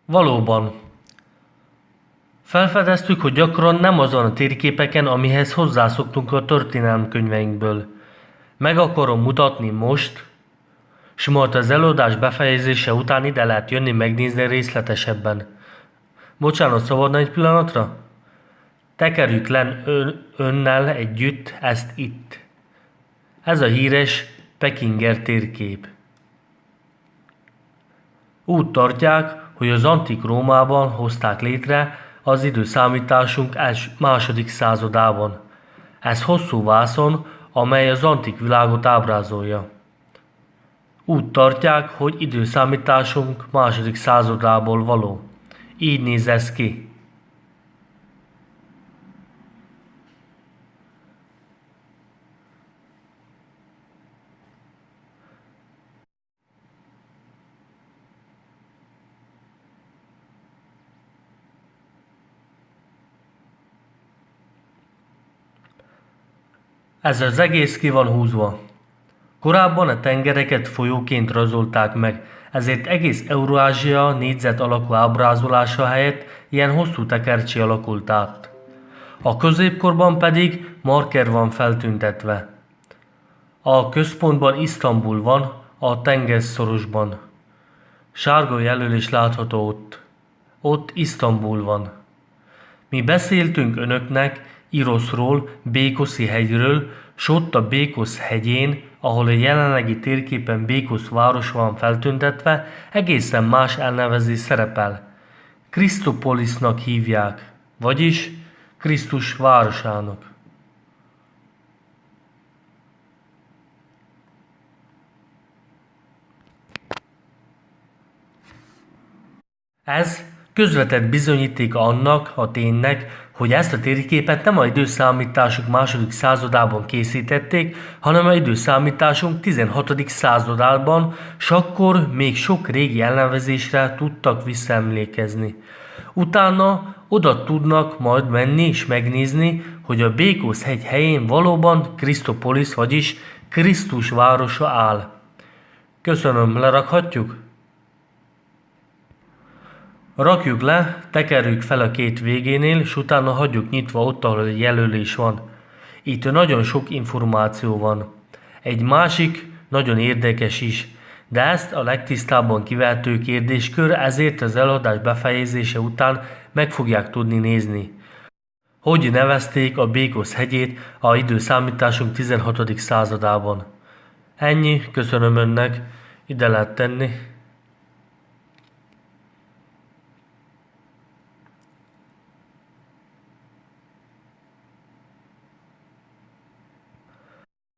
Valóban. Felfedeztük, hogy gyakran nem azon a térképeken, amihez hozzászoktunk a történelemkönyveinkből. Meg akarom mutatni most, s majd az előadás befejezése után ide lehet jönni megnézni részletesebben. Bocsánat, szabadna egy pillanatra? Tekerjük le önnel együtt ezt itt. Ez a híres Pekinger térkép. Úgy tartják, hogy az antik Rómában hozták létre az időszámításunk második századában. Ez hosszú vászon, amely az antik világot ábrázolja. Úgy tartják, hogy időszámításunk második századából való. Így néz ez ki. Ez az egész ki van húzva. Korábban a tengereket folyóként rajzolták meg, ezért egész Eurázsia négyzet alakú ábrázolása helyett ilyen hosszú tekercsé alakult át. A középkorban pedig marker van feltüntetve. A központban Isztambul van, a tengerszorosban. Sárga jelölés látható ott. Ott Isztambul van. Mi beszéltünk önöknek Iroszról, Békoszi hegyről, s ott a Békosz hegyén, ahol a jelenlegi térképen Békosz város van feltüntetve, egészen más elnevezés szerepel. Krisztopolisnak hívják, vagyis Krisztus városának. Ez közvetett bizonyíték annak a ténynek, hogy ezt a térképet nem a időszámításunk második századában készítették, hanem a időszámításunk 16. századában, s akkor még sok régi elnevezésre tudtak visszaemlékezni. Utána oda tudnak majd menni és megnézni, hogy a Békosz hegy helyén valóban Krisztopolis, vagyis Krisztus városa áll. Köszönöm, lerakhatjuk? Rakjuk le, tekerjük fel a két végénél, és utána hagyjuk nyitva ott, ahol egy jelölés van. Itt nagyon sok információ van. Egy másik, nagyon érdekes is, de ezt a legtisztábban kivehető kérdéskör, ezért az előadás befejezése után meg fogják tudni nézni. Hogy nevezték a Békosz hegyét a időszámításunk 16. századában. Ennyi, köszönöm önnek, ide lehet tenni.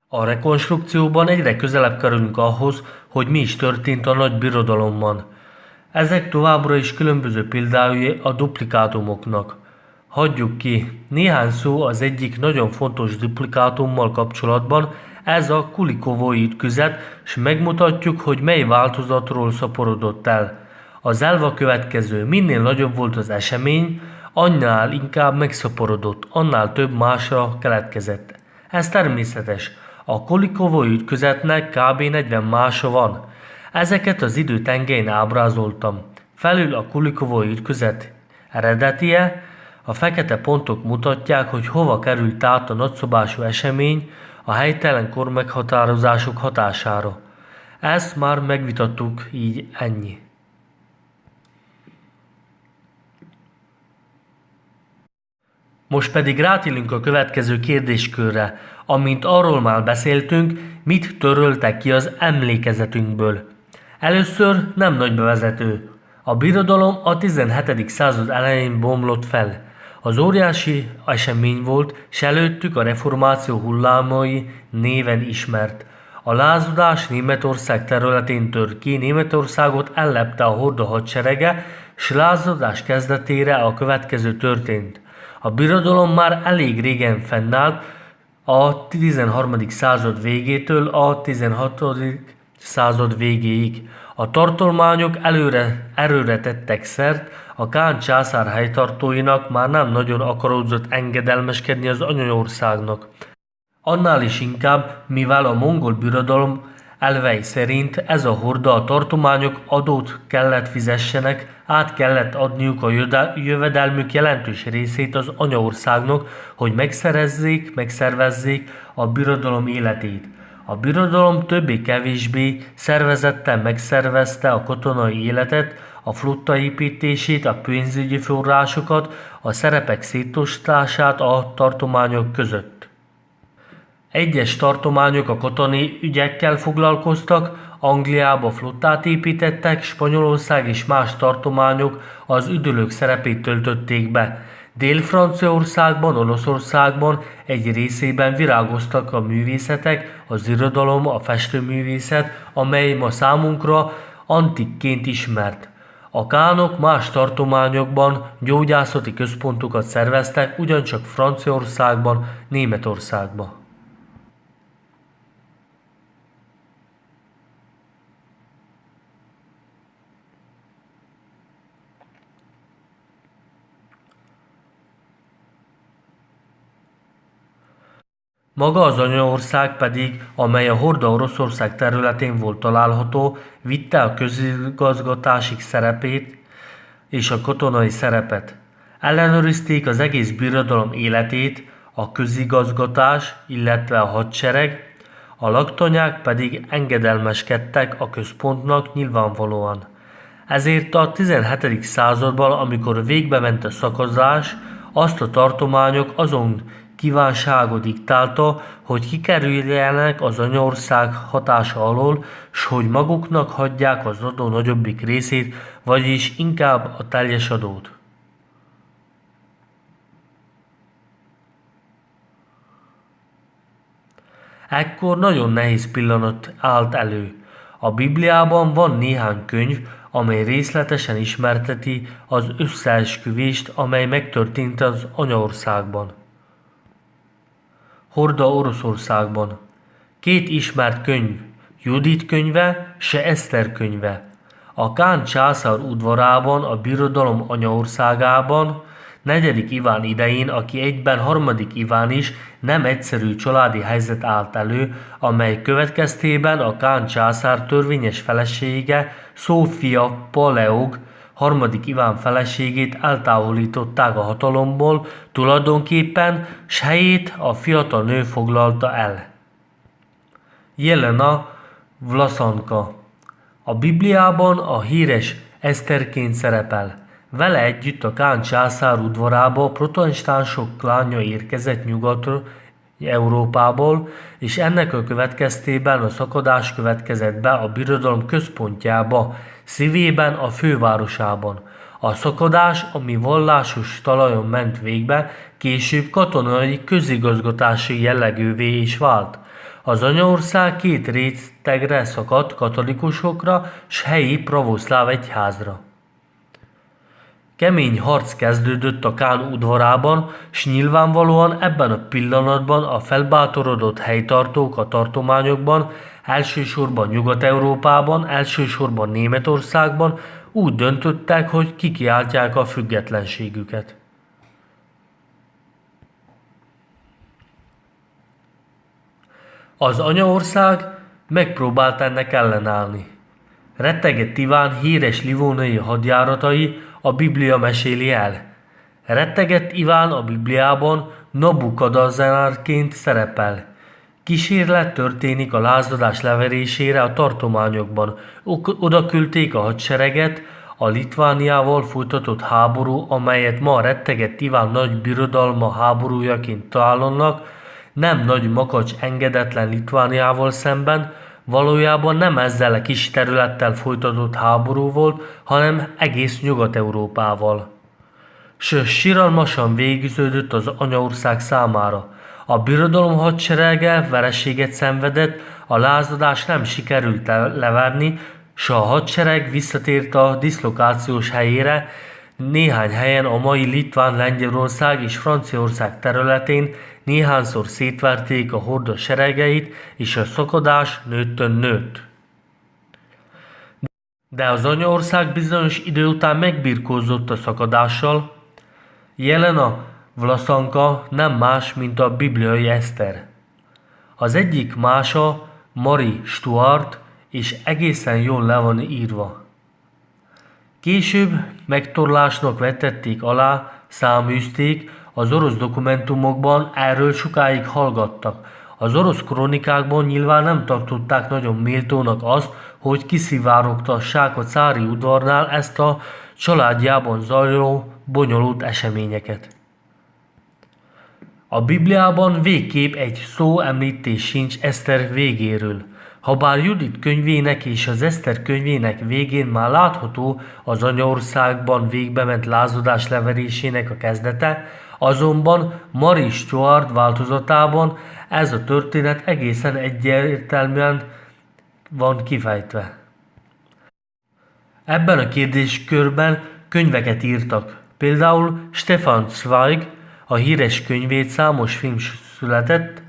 A rekonstrukcióban egyre közelebb kerülünk ahhoz, hogy mi is történt a nagy birodalomban. Ezek továbbra is különböző példái a duplikátumoknak. Hagyjuk ki néhány szó az egyik nagyon fontos duplikátummal kapcsolatban, ez a Kulikovói ütközet, s megmutatjuk, hogy mely változatról szaporodott el. Az elv a következő: minél nagyobb volt az esemény, annál inkább megszaporodott, annál több másra keletkezett. Ez természetes. A Kulikovói ütközetnek kb. 40 mása van. Ezeket az idő tengelyén ábrázoltam. Felül a Kulikovói ütközet eredetie, a fekete pontok mutatják, hogy hova került át a nagyszabású esemény a helytelen kormeghatározások hatására. Ezt már megvitattuk, így ennyi. Most pedig rátérünk a következő kérdéskörre, amint arról már beszéltünk, mit töröltek ki az emlékezetünkből. Először nem nagy bevezető. A birodalom a 17. század elején bomlott fel. Az óriási esemény volt, s előttük a reformáció hullámai néven ismert. A lázadás Németország területén tört ki, Németországot ellepte a horda hadserege, s lázadás kezdetére a következő történt. A birodalom már elég régen fennállt, a 13. század végétől a 16. század végéig. A tartományok erőre tettek szert, a Kán császár helytartóinak már nem nagyon akaródzott engedelmeskedni az anyaországnak. Annál is inkább, mivel a mongol birodalom Elvei szerint ez a horda a tartományok adót kellett fizessenek, át kellett adniuk a jövedelmük jelentős részét az anyaországnak, hogy megszervezzék a birodalom életét. A birodalom többé-kevésbé szervezetten megszervezte a katonai életet, a flottaépítését, a pénzügyi forrásokat, a szerepek szétosztását a tartományok között. Egyes tartományok a katonai ügyekkel foglalkoztak, Angliába flottát építettek, Spanyolország és más tartományok az üdülők szerepét töltötték be. Dél-Franciaországban, Olaszországban egy részében virágoztak a művészetek, az irodalom, a festőművészet, amely ma számunkra antikként ismert. A kánok más tartományokban gyógyászati központokat szerveztek, ugyancsak Franciaországban, Németországban. Maga az anyaország pedig, amely a horda Oroszország területén volt található, vitte a közigazgatási szerepét és a katonai szerepet. Ellenőrizték az egész birodalom életét, a közigazgatás, illetve a hadsereg, a laktanyák pedig engedelmeskedtek a központnak nyilvánvalóan. Ezért a 17. században, amikor végbe ment a szakadás, azt a tartományok azon kívánsága diktálta, hogy kikerüljenek az anyaország hatása alól, s hogy maguknak hagyják az adó nagyobbik részét, vagyis inkább a teljes adót. Ekkor nagyon nehéz pillanat állt elő. A Bibliában van néhány könyv, amely részletesen ismerteti az összeesküvést, amely megtörtént az anyaországban. Horda Oroszországban. 2 ismert könyv, Judit könyve, se Eszter könyve. A Kán császár udvarában, a birodalom anyaországában, 4. Iván idején, aki egyben 3. Iván is, nem egyszerű családi helyzet állt elő, amely következtében a Kán császár törvényes felesége, Szófia Paleog, 3. Iván feleségét eltávolították a hatalomból, tulajdonképpen s helyét a fiatal nő foglalta el. Jelena Vlaszanka. A Bibliában a híres Eszterként szerepel. Vele együtt a Kán császár udvarába protestánsok klánja érkezett Nyugat-Európából, és ennek a következtében a szakadás következett be a birodalom központjába, szívében, a fővárosában. A szakadás, ami vallásos talajon ment végbe, később katonai közigazgatási jellegűvé is vált. Az anyaország 2 rétegre szakadt, katolikusokra s helyi pravoszláv egyházra. Kemény harc kezdődött a Kán udvarában, s nyilvánvalóan ebben a pillanatban a felbátorodott helytartók a tartományokban, elsősorban Nyugat-Európában, elsősorban Németországban úgy döntöttek, hogy kikiáltják a függetlenségüket. Az anyaország megpróbált ennek ellenállni. Rettegett Iván híres livóniai hadjáratai a Biblia meséli el. Rettegett Iván a Bibliában Nabukadnezárként szerepel. Kísérlet történik a lázadás leverésére a tartományokban. Oda küldték a hadsereget, a Litvániával folytatott háború, amelyet ma rettegett Iván nagy birodalma háborújaként találnak, nem nagy makacs engedetlen Litvániával szemben, valójában nem ezzel a kis területtel folytatott háború volt, hanem egész Nyugat-Európával. Siralmasan végződött az anyaország számára. A birodalom hadserege vereséget szenvedett, a lázadás nem sikerült leverni, s a hadsereg visszatért a diszlokációs helyére, néhány helyen a mai Litván, Lengyelország és Franciaország területén néhányszor szétverték a horda seregeit, és a szakadás nőttön nőtt. De az anyaország bizonyos idő után megbirkózott a szakadással. Jelena Vlaszanka nem más, mint a bibliai Eszter. Az egyik mása Mary Stuart, és egészen jól le van írva. Később megtorlásnak vetették alá, száműzték, az orosz dokumentumokban erről sokáig hallgattak. Az orosz kronikákban nyilván nem tartották nagyon méltónak azt, hogy kiszivárogtassák a cári udvarnál ezt a családjában zajló bonyolult eseményeket. A Bibliában végképp egy szó említés sincs Eszter végéről. Habár Judit könyvének és az Eszter könyvének végén már látható az anyaországban végbement lázadás leverésének a kezdete, azonban Mary Stuart változatában ez a történet egészen egyértelműen van kifejtve. Ebben a kérdéskörben könyveket írtak. Például Stefan Zweig, a híres könyvét számos film született.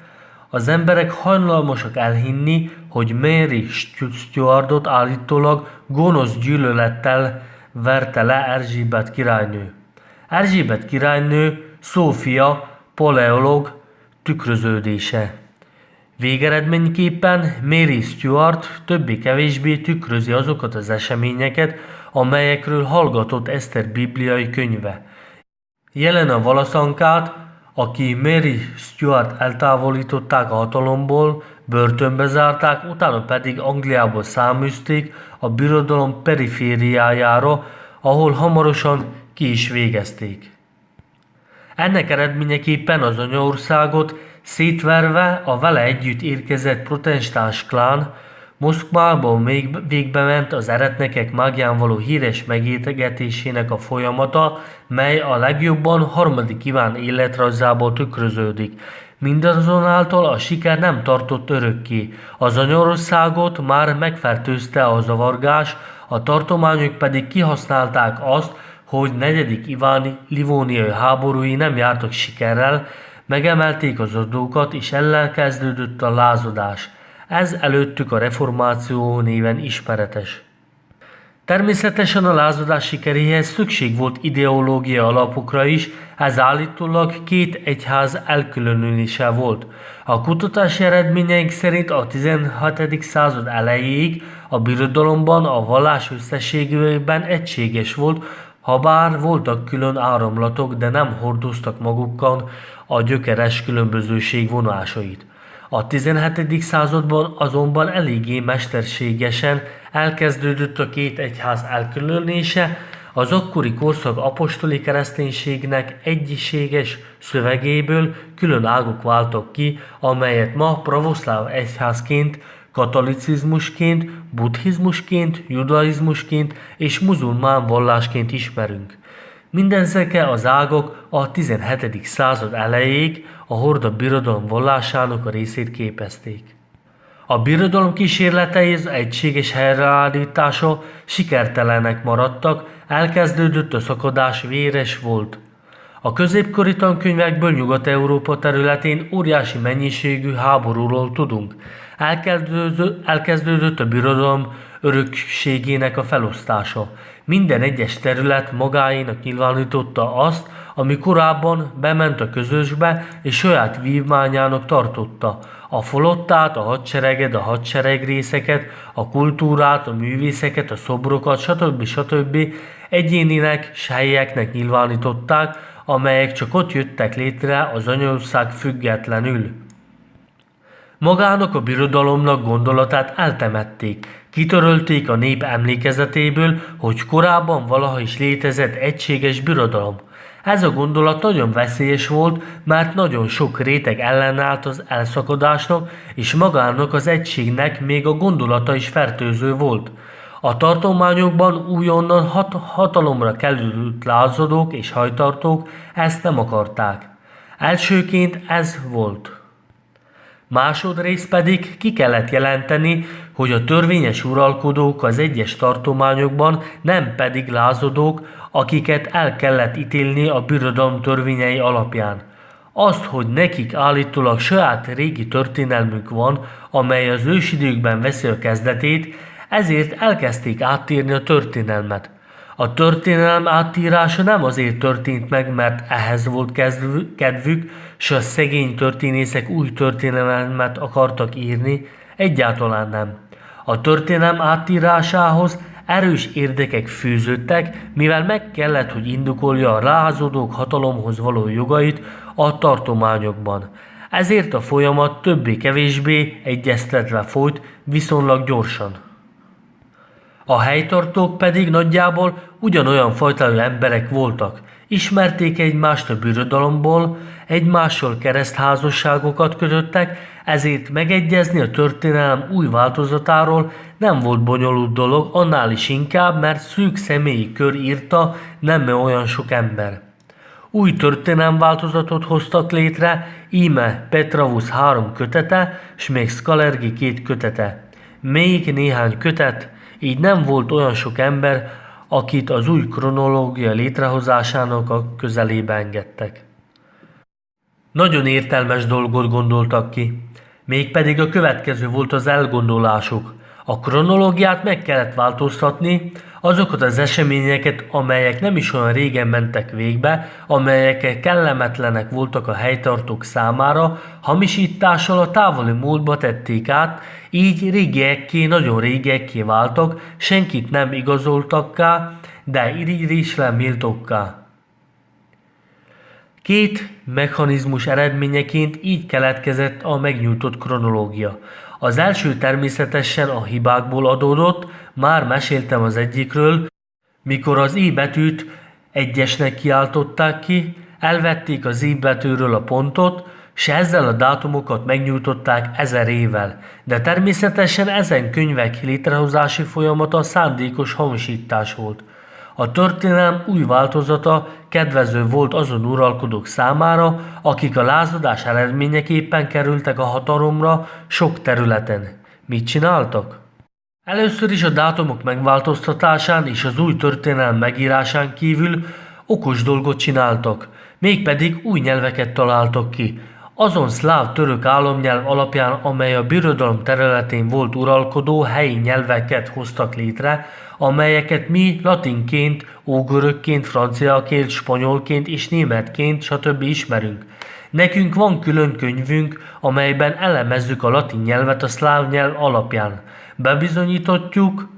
Az emberek hajlamosak elhinni, hogy Mary Stuartot állítólag gonosz gyűlölettel verte le Erzsébet királynő. Erzsébet királynő Szófia paleológ tükröződése. Végeredményképpen Mary Stuart többé-kevésbé tükrözi azokat az eseményeket, amelyekről hallgatott Eszter bibliai könyve. Jelena Valaszankát, aki Mary Stuart eltávolították a hatalomból, börtönbe zárták, utána pedig Angliából száműzték a birodalom perifériájára, ahol hamarosan ki is végezték. Ennek eredményeképpen az anyaországot szétverve a vele együtt érkezett protestáns klán Moszkvából még végbe ment az eretnekek mágián való híres megétegetésének a folyamata, mely a legjobban harmadik Iván életrajzából tükröződik. Mindazonáltal a siker nem tartott örökké. Az anyaországot már megfertőzte a zavargás, a tartományok pedig kihasználták azt, hogy negyedik Iván livóniai háborúi nem jártak sikerrel, megemelték az adókat, és elkezdődött a lázadás. Ez előttük a reformáció néven ismeretes. Természetesen a lázadás sikeréhez szükség volt ideológia alapokra is, ez állítólag két egyház elkülönülése volt. A kutatási eredményeink szerint a 17. század elejéig a birodalomban a vallás összességében egységes volt, habár voltak külön áramlatok, de nem hordoztak magukkal a gyökeres különbözőség vonásait. A 17. században azonban eléggé mesterségesen elkezdődött a két egyház elkülönése, az akkori korszak apostoli kereszténységnek egységes szövegéből külön ágok váltak ki, amelyet ma pravoszláv egyházként, katolicizmusként, buddhizmusként, judaizmusként és muzulmán vallásként ismerünk. Mindezek az ágok a 17. század elejéig a horda birodalom vallásának a részét képezték. A birodalom kísérletei az egységes helyreállítása sikertelenek maradtak, elkezdődött a szakadás, véres volt. A középkori tankönyvekből Nyugat-Európa területén óriási mennyiségű háborúról tudunk. Elkezdődött a birodalom örökségének a felosztása. Minden egyes terület magáénak nyilvánította azt, ami korábban bement a közösbe és saját vívmányának tartotta. A flottát, a hadsereget, a hadseregrészeket, a kultúrát, a művészeket, a szobrokat, stb. Egyéninek, s helyieknek nyilvánították, amelyek csak ott jöttek létre az anyaország függetlenül. Magának a birodalomnak gondolatát eltemették, kitörölték a nép emlékezetéből, hogy korábban valaha is létezett egységes birodalom. Ez a gondolat nagyon veszélyes volt, mert nagyon sok réteg ellenállt az elszakadásnak, és magának az egységnek még a gondolata is fertőző volt. A tartományokban újonnan hatalomra került lázadók és hajtartók ezt nem akarták. Elsőként ez volt. Másodrészt pedig ki kellett jelenteni, hogy a törvényes uralkodók az egyes tartományokban nem pedig lázadók, akiket el kellett ítélni a birodalom törvényei alapján. Azt, hogy nekik állítólag saját régi történelmük van, amely az ősidőkben veszi a kezdetét, ezért elkezdték átírni a történelmet. A történelem áttírása nem azért történt meg, mert ehhez volt kedvük, s a szegény történészek új történelmet akartak írni, Egyáltalán nem. A történelem átírásához erős érdekek fűződtek, mivel meg kellett, hogy indokolja a rázódók hatalomhoz való jogait a tartományokban. Ezért a folyamat többé-kevésbé egyeztetve folyt viszonylag gyorsan. A helytartók pedig nagyjából ugyanolyan fajtájú emberek voltak. Ismerték egymást a birodalomból, egymással keresztházasságokat kötöttek, ezért megegyezni a történelem új változatáról nem volt bonyolult dolog, annál is inkább, mert szűk személyi kör írta, nem olyan sok ember. Új történelemváltozatot hoztak létre, íme Petravus 3 kötete, s még Scalergi 2 kötete. Még néhány kötet, így nem volt olyan sok ember, akit az új kronológia létrehozásának a közelébe engedtek. Nagyon értelmes dolgot gondoltak ki, mégpedig a következő volt az elgondolásuk. A kronológiát meg kellett változtatni, azokat az eseményeket, amelyek nem is olyan régen mentek végbe, amelyek kellemetlenek voltak a helytartók számára, hamisítással a távoli múltba tették át, így régiekké, nagyon régiekké váltak, senkit nem igazoltakká, de irigyésre méltókká. Két mechanizmus eredményeként így keletkezett a megnyújtott kronológia. Az első természetesen a hibákból adódott, már meséltem az egyikről, mikor az I betűt egyesnek kiáltották ki, elvették az I betűről a pontot, s ezzel a dátumokat megnyújtották 1000 évvel. De természetesen ezen könyvek létrehozási folyamata szándékos hamisítás volt. A történelem új változata kedvező volt azon uralkodók számára, akik a lázadás eredményeképpen kerültek a hatalomra sok területen. Mit csináltak? Először is a dátumok megváltoztatásán és az új történelem megírásán kívül okos dolgot csináltak, mégpedig új nyelveket találtak ki. Azon szláv-török államnyelv alapján, amely a birodalom területén volt uralkodó, helyi nyelveket hoztak létre, amelyeket mi latinként, ógörökként, franciaként, spanyolként és németként stb. Ismerünk. Nekünk van külön könyvünk, amelyben elemezzük a latin nyelvet a szláv nyelv alapján. Bebizonyítotjuk,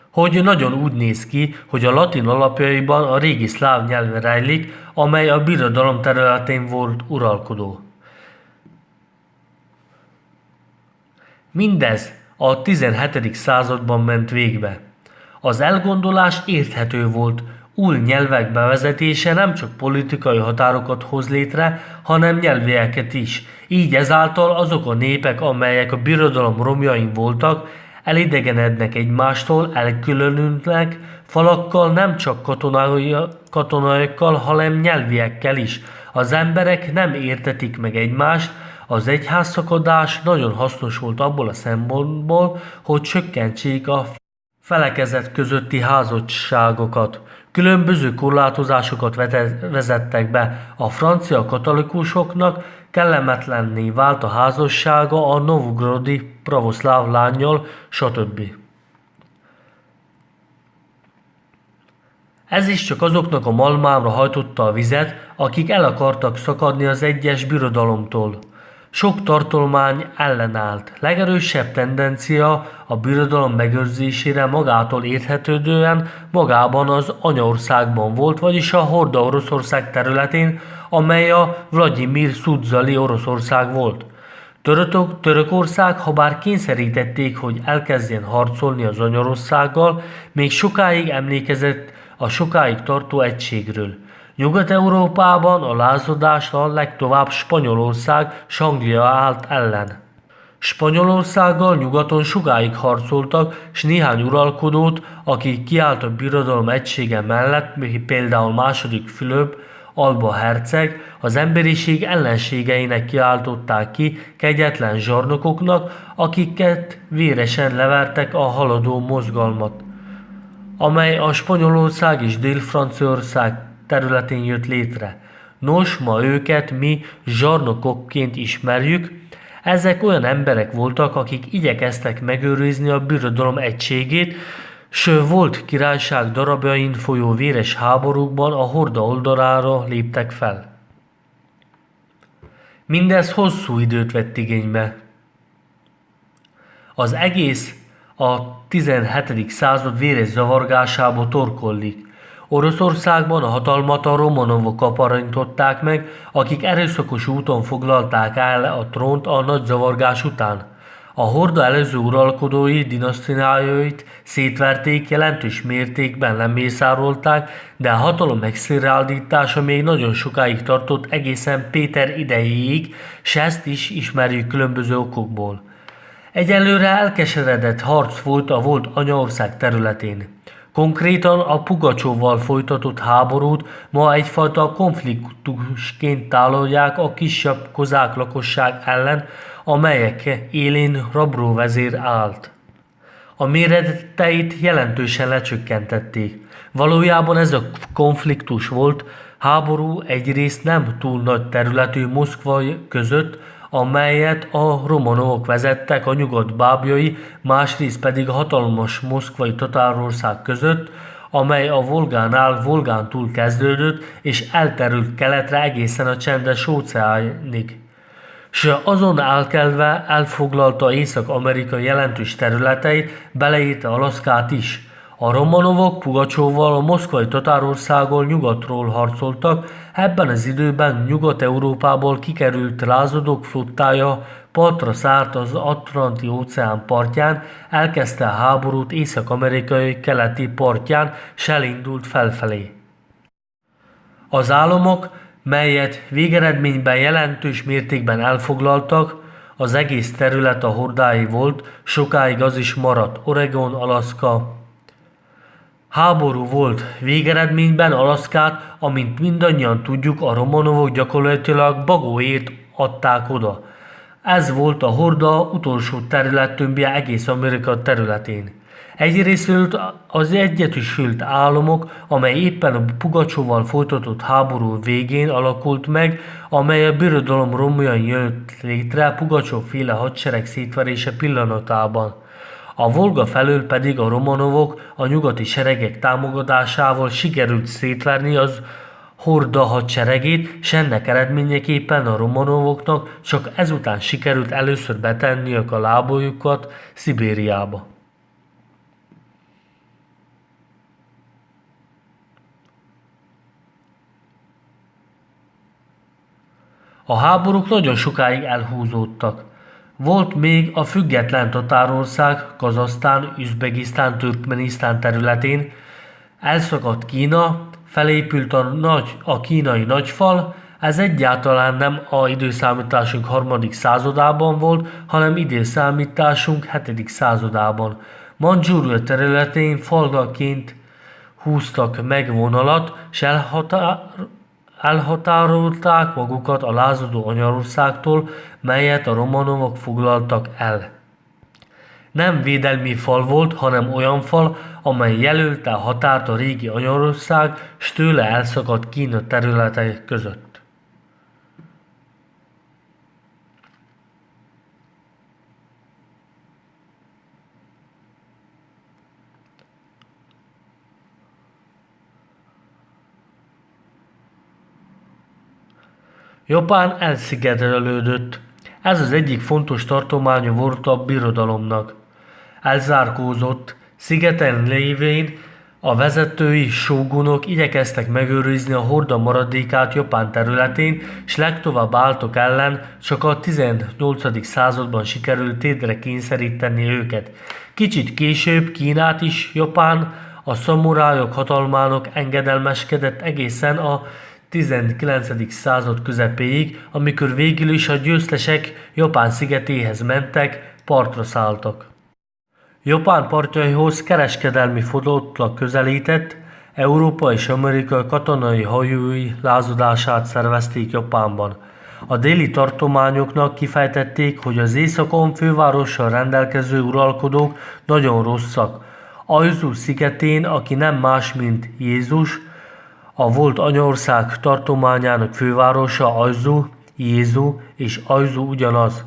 hogy nagyon úgy néz ki, hogy a latin alapjaiban a régi szláv nyelv rejlik, amely a birodalom területén volt uralkodó. Mindez a 17. században ment végbe. Az elgondolás érthető volt, új nyelvek bevezetése nem csak politikai határokat hoz létre, hanem nyelvieket is. Így ezáltal azok a népek, amelyek a birodalom romjain voltak, elidegenednek egymástól, elkülönülnek, falakkal, nem csak katonaiakkal, hanem nyelviekkel is. Az emberek nem értetik meg egymást, az egyházszakadás nagyon hasznos volt abból a szempontból, hogy csökkentsék a felekezet közötti házottságokat. Különböző korlátozásokat vezettek be. A francia katolikusoknak kellemetlenné vált a házassága a novgorodi pravoszláv lánnyal, stb. Ez is csak azoknak a malmámra hajtotta a vizet, akik el akartak szakadni az egyes birodalomtól. Sok tartomány ellenállt. Legerősebb tendencia a birodalom megőrzésére magától érthetődően magában az anyaországban volt, vagyis a Horda Oroszország területén, amely a Vladimir Szudzali Oroszország volt. Törökország, habár kényszerítették, hogy elkezdjen harcolni az Anyarországgal, még sokáig emlékezett a sokáig tartó egységről. Nyugat-Európában a lázadásra legtovább Spanyolország s Anglia állt ellen. Spanyolországgal nyugaton sokáig harcoltak, s néhány uralkodót, aki kiállt a birodalom egysége mellett, például II. Fülöp, Alba herceg, az emberiség ellenségeinek kiáltották ki, kegyetlen zsarnokoknak, akiket véresen levertek a haladó mozgalmat, amely a Spanyolország és Dél-Franciaország területén jött létre. Nos, ma őket mi zsarnokokként ismerjük. Ezek olyan emberek voltak, akik igyekeztek megőrizni a birodalom egységét, s volt királyság darabjain folyó véres háborúkban a Horda oldalára léptek fel. Mindez hosszú időt vett igénybe. Az egész a 17. század véres zavargásába torkollik. Oroszországban a hatalmat a Romanovok aparintották meg, akik erőszakos úton foglalták el a trónt a nagy zavargás után. A horda előző uralkodói dinasztiájait szétverték, jelentős mértékben lemészárolták, de a hatalom megszilárdítása még nagyon sokáig tartott, egészen Péter idejéig, s ezt is ismerjük különböző okokból. Egyelőre elkeseredett harc folyt a volt anyaország területén. Konkrétan a Pugacsovval folytatott háborút ma egyfajta konfliktusként tálalják a kisebb kozák lakosság ellen, amelyek élén rabróvezér állt. A méreteit jelentősen lecsökkentették. Valójában ez a konfliktus volt háború egyrészt nem túl nagy területű Moszkva között, amelyet a romanovok vezettek a nyugat bábjai, másrészt pedig a hatalmas moszkvai tatárország között, amely a Volgánál Volgán túl kezdődött és elterült keletre egészen a csendes óceánig. S azon elkelve elfoglalta Észak-Amerika jelentős területeit, beleérte Alaszkát is. A Romanovok Pugacsóval a moszkvai tatárországgal nyugatról harcoltak, ebben az időben Nyugat-Európából kikerült lázadók flottája partra szállt az Atlanti-óceán partján, elkezdte a háborút Észak-amerikai keleti partján, s elindult felfelé. Az államok, melyet végeredményben jelentős mértékben elfoglaltak, az egész terület a hordái volt, sokáig az is maradt, Oregon, Alaszka. Háború volt, végeredményben Alaszkát, amint mindannyian tudjuk, a Romanovok gyakorlatilag bagóért adták oda. Ez volt a horda utolsó területtömbje egész Amerika területén. Egyrésztről az Egyesült Államok, amely éppen a Pugacsóval folytatott háború végén alakult meg, amely a birodalom romján jött létre Pugacsó féle hadsereg szétverése pillanatában. A Volga felől pedig a Romanovok a nyugati seregek támogatásával sikerült szétverni az horda hadseregét, s ennek eredményeképpen a Romanovoknak csak ezután sikerült először betenniük a lábújukat Szibériába. A háborúk nagyon sokáig elhúzódtak. Volt még a független Tatárország, Kazahsztán, Üzbegisztán, Türkmenisztán területén, elszakadt Kína, felépült a kínai nagyfal, ez egyáltalán nem a időszámításunk 3. századában volt, hanem időszámításunk 7. századában. Mandzsúria területén falgaként húztak meg vonalat, s elhatárolták magukat a lázadó Anyaországtól, melyet a romanovok foglaltak el. Nem védelmi fal volt, hanem olyan fal, amely jelölte a határt a régi Anyaország s tőle elszakadt Kína területei között. Japán elszigetelődött. Ez az egyik fontos tartománya volt a birodalomnak. Elzárkózott, szigeten lévén a vezetői sógunok igyekeztek megőrizni a horda maradékát Japán területén, s legtovább álltok ellen csak a 18. században sikerült térdre kényszeríteni őket. Kicsit később Kínát is Japán a szamurájok hatalmának engedelmeskedett egészen a 19. század közepéig, amikor végül is a győztesek Japán szigetéhez mentek, partra szálltak. Japán partjaihoz kereskedelmi flotta közelített, Európa és Amerika katonai hajói lázadását szervezték Japánban. A déli tartományoknak kifejtették, hogy az északon fővárossal rendelkező uralkodók nagyon rosszak. Aizu szigetén, aki nem más, mint Jézus, a volt Anyaország tartományának fővárosa Aizu, Jézu és Aizu ugyanaz.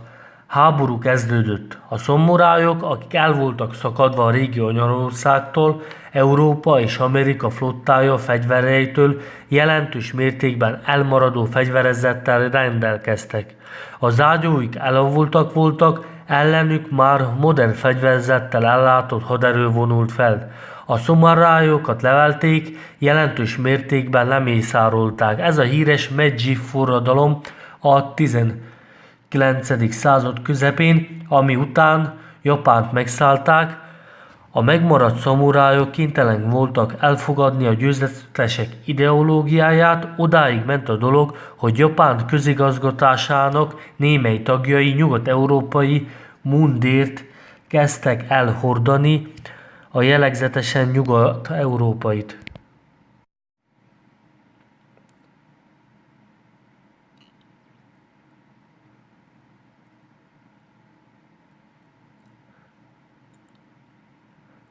Háború kezdődött. A szamurájok, akik el voltak szakadva a régi Anyaországtól, Európa és Amerika flottája fegyvereitől jelentős mértékben elmaradó fegyverezettel rendelkeztek. Az ágyúik elavultak voltak, Ellenük már modern fegyverzettel ellátott haderő vonult fel. A szomarályokat levelték, jelentős mértékben lemészárolták. Ez a híres Meiji forradalom a 19. század közepén, ami után Japánt megszállták, a megmaradt szamurájok kénytelenek voltak elfogadni a győztesek ideológiáját, odáig ment a dolog, hogy Japán közigazgatásának némely tagjai nyugat-európai mundért kezdtek el hordani, a jellegzetesen nyugat-európait.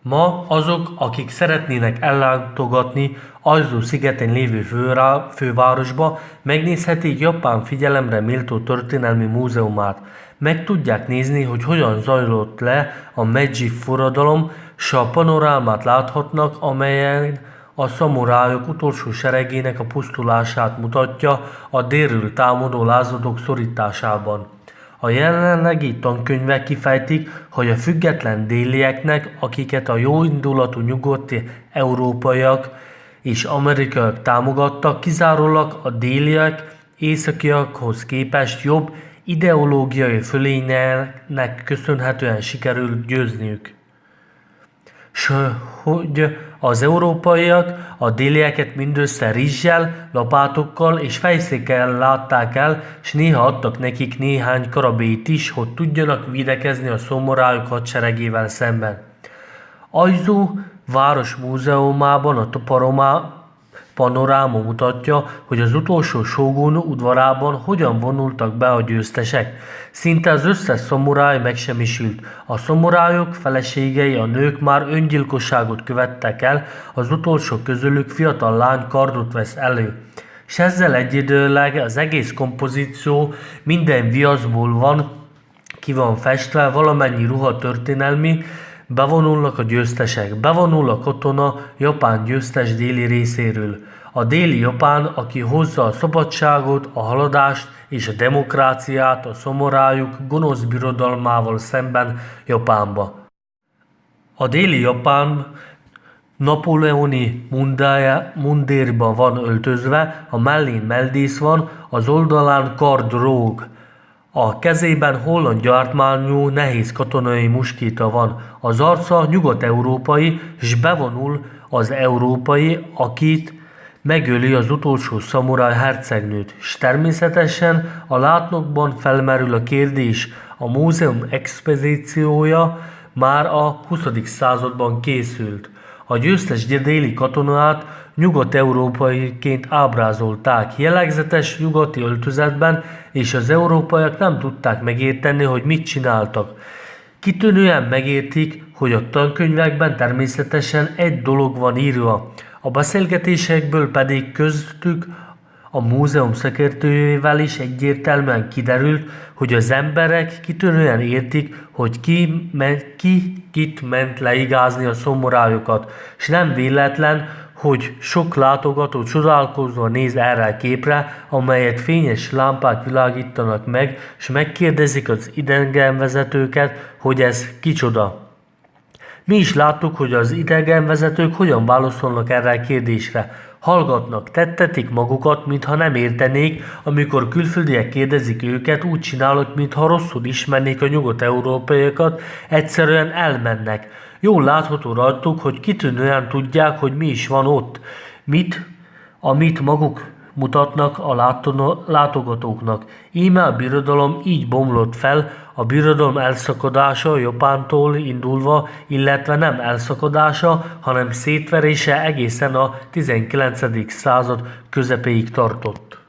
Ma azok, akik szeretnének ellátogatni Aizu szigeten lévő fővárosba, megnézhetik Japán figyelemre méltó történelmi múzeumát. Meg tudják nézni, hogy hogyan zajlott le a Meiji forradalom, s a panorámát láthatnak, amelyen a szamurájok utolsó seregének a pusztulását mutatja a délről támadó lázadók szorításában. A jelenlegi tankönyvek kifejtik, hogy a független délieknek, akiket a jóindulatú nyugati európaiak és amerikaiak támogattak, kizárólag a déliek északiakhoz képest jobb ideológiai fölénynek köszönhetően sikerült győzniük. S hogy az európaiak a délieket mindössze rizssel, lapátokkal és fejszékkel látták el, s néha adtak nekik néhány karabét is, hogy tudjanak védekezni a szomorájuk hadseregével szemben. Aizu város múzeumában a panoráma mutatja, hogy az utolsó sógun udvarában hogyan vonultak be a győztesek. Szinte az összes szamuráj megsemmisült. A szamurájok feleségei, a nők már öngyilkosságot követtek el, az utolsó közülük fiatal lány kardot vesz elő. És ezzel egyidőleg az egész kompozíció minden viaszból van, ki van festve, valamennyi ruha történelmi, bevonulnak a győztesek, bevonul a katona Japán győztes déli részéről. A déli Japán, aki hozza a szabadságot, a haladást és a demokráciát a szomorájuk gonosz birodalmával szemben Japánba. A déli Japán napóleoni mundérba van öltözve, a mellén meldész van, az oldalán kardróg. A kezében holland gyártmányú nehéz katonai muskéta van. Az arca nyugat-európai, s bevonul az európai, akit megöli az utolsó szamuráj hercegnőt. S természetesen a látnokban felmerül a kérdés, a múzeum expozíciója már a 20. században készült. A győztes déli katonát nyugat-európaiként ábrázolták, jellegzetes nyugati öltözetben, és az európaiak nem tudták megérteni, hogy mit csináltak. Kitűnően megértik, hogy a tankönyvekben természetesen egy dolog van írva, a beszélgetésekből pedig köztük a múzeum szakértőjével is egyértelműen kiderült, hogy az emberek kitűnően értik, hogy kit ment leigázni a szomorályokat, és nem véletlen, hogy sok látogató csodálkozva néz erre a képre, amelyet fényes lámpák világítanak meg, és megkérdezik az idegenvezetőket, hogy ez kicsoda. Mi is láttuk, hogy az idegenvezetők hogyan válaszolnak erre a kérdésre. Hallgatnak, tettetik magukat, mintha nem értenék, amikor külföldiek kérdezik őket, úgy csinálnak, mintha rosszul ismernék a nyugat-európaiakat, egyszerűen elmennek. Jól látható rajtuk, hogy kitűnően tudják, hogy mi is van ott, amit maguk mutatnak a látogatóknak. Íme a birodalom így bomlott fel, a birodalom elszakadása Japántól indulva, illetve nem elszakadása, hanem szétverése egészen a 19. század közepéig tartott.